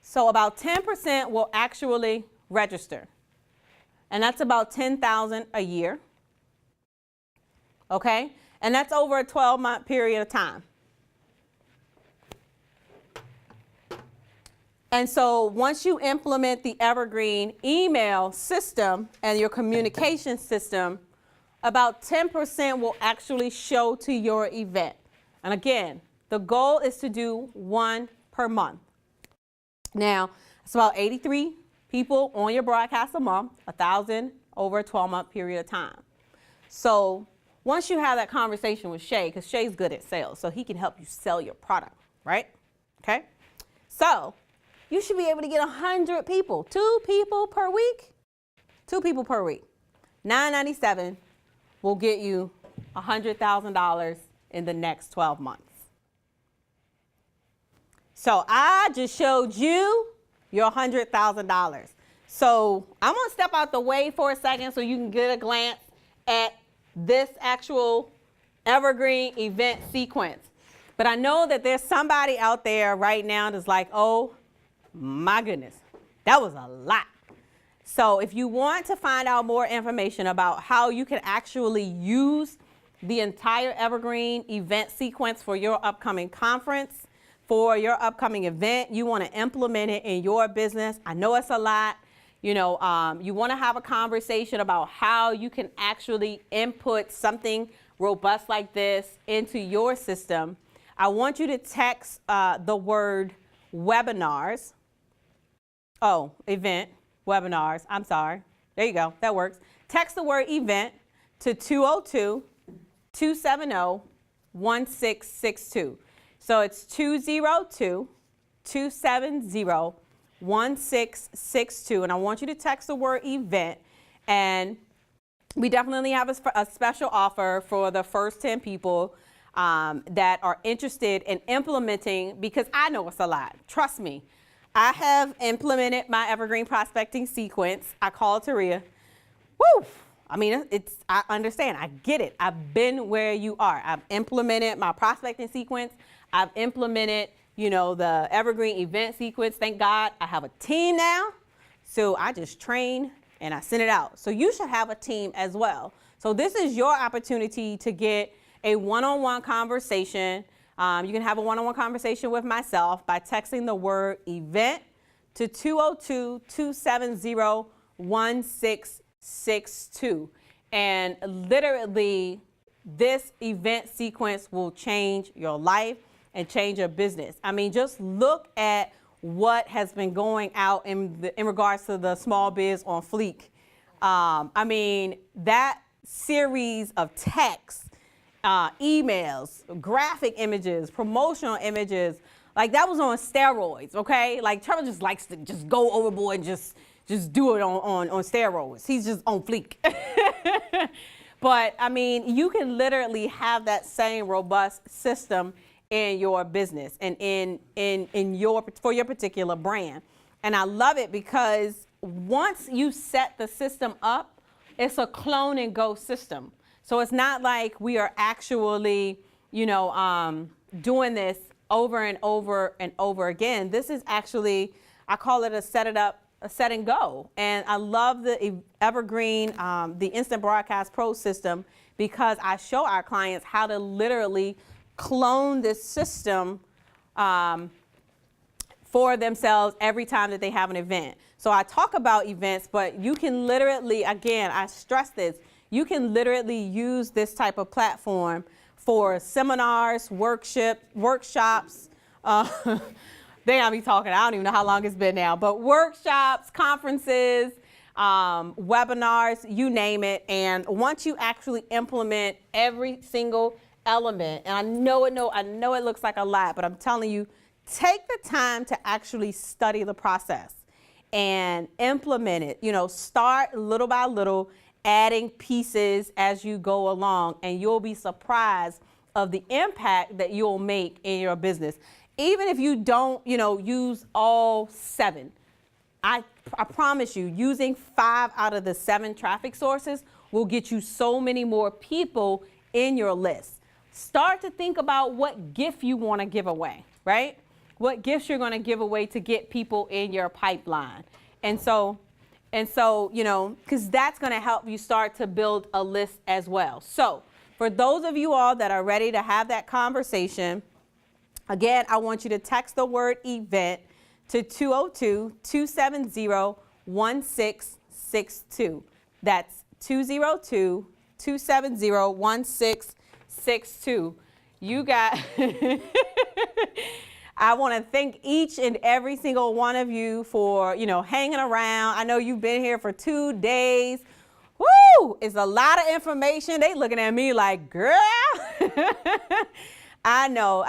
So about 10% will actually register. And that's about 10,000 a year. Okay? And that's over a 12-month period of time. And so once you implement the Evergreen email system and your communication system, about 10% will actually show to your event. And again, the goal is to do 1 per month. Now, it's about 83 people on your broadcast a month, 1,000 over a 12-month period of time. So once you have that conversation with Shay, because Shay's good at sales, so he can help you sell your product, right? Okay? So you should be able to get 100 people, 2 people per week, 2 people per week. $997 will get you $100,000 in the next 12 months. So I just showed you your $100,000. So I'm gonna step out the way for a second so you can get a glance at this actual Evergreen event sequence. But I know that there's somebody out there right now that's like, oh my goodness, that was a lot. So if you want to find out more information about how you can actually use the entire Evergreen event sequence for your upcoming conference, for your upcoming event, you want to implement it in your business. I know it's a lot. You know, you want to have a conversation about how you can actually input something robust like this into your system. I want you to text the word webinars. Oh, event, webinars. I'm sorry. There you go. That works. Text the word event to 202-270-1662. So it's 202-270-1662. And I want you to text the word event. And we definitely have a special offer for the first 10 people that are interested in implementing, because I know it's a lot. Trust me. I have implemented my Evergreen prospecting sequence. I call Taria. Woo! I mean, I understand. I get it. I've been where you are. I've implemented my prospecting sequence. I've implemented, you know, the Evergreen event sequence. Thank God I have a team now. So I just train and I send it out. So you should have a team as well. So this is your opportunity to get a one-on-one conversation. You can have a one-on-one conversation with myself by texting the word event to 202-270-1662. And literally, this event sequence will change your life and change your business. I mean, just look at what has been going out in regards to the small biz on Fleek. I mean, that series of texts, emails, graphic images, promotional images, like that was on steroids, okay? Like Trevor just likes to just go overboard and just do it on steroids. He's just on Fleek. But I mean, you can literally have that same robust system in your business and for your particular brand. And I love it because once you set the system up, it's a clone and go system. So it's not like we are actually, you know, doing this over and over and over again. This is actually, I call it a set and go. And I love the Evergreen, the Instant Broadcast Pro system, because I show our clients how to literally clone this system for themselves every time that they have an event. So I talk about events, but you can literally, again, I stress this, you can literally use this type of platform for seminars, workshops. They gotta be talking. I don't even know how long it's been now, but workshops, conferences, webinars, you name it. And once you actually implement every single element, and I know it looks like a lot, but I'm telling you, take the time to actually study the process and implement it. You know, start little by little, adding pieces as you go along, and you'll be surprised of the impact that you'll make in your business. Even if you don't, use all 7, I promise you, using 5 out of the 7 traffic sources will get you so many more people in your list. Start to think about what gift you want to give away, right? What gifts you're going to give away to get people in your pipeline. And so, because that's going to help you start to build a list as well. So for those of you all that are ready to have that conversation, again, I want you to text the word event to 202-270-1662. That's 202-270-1662. You got, I want to thank each and every single one of you for, hanging around. I know you've been here for 2 days. Woo! It's a lot of information. They looking at me like, girl. I know.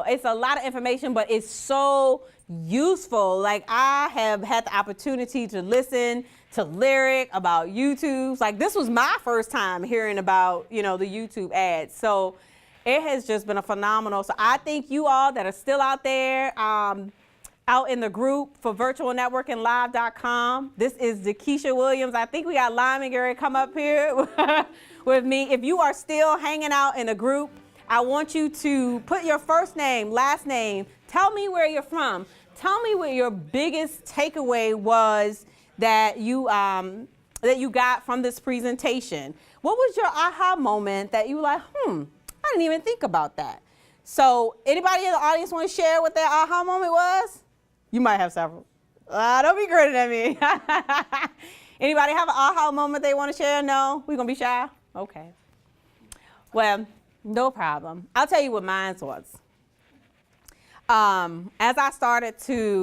It's a lot of information, but it's so useful. Like, I have had the opportunity to listen to Lyric about YouTube. Like, this was my first time hearing about, the YouTube ads. So it has just been a phenomenal. So I thank you all that are still out there, out in the group for virtualnetworkinglive.com. This is Dakisha Williams. I think we got Lyman Gary come up here with me. If you are still hanging out in a group, I want you to put your first name, last name. Tell me where you're from. Tell me what your biggest takeaway was that you got from this presentation. What was your aha moment that you were like, I didn't even think about that. So anybody in the audience want to share what their aha moment was? You might have several. Don't be grinning at me. Anybody have an aha moment they want to share? No? We're going to be shy? Okay. Well, no problem. I'll tell you what mine was. As I started to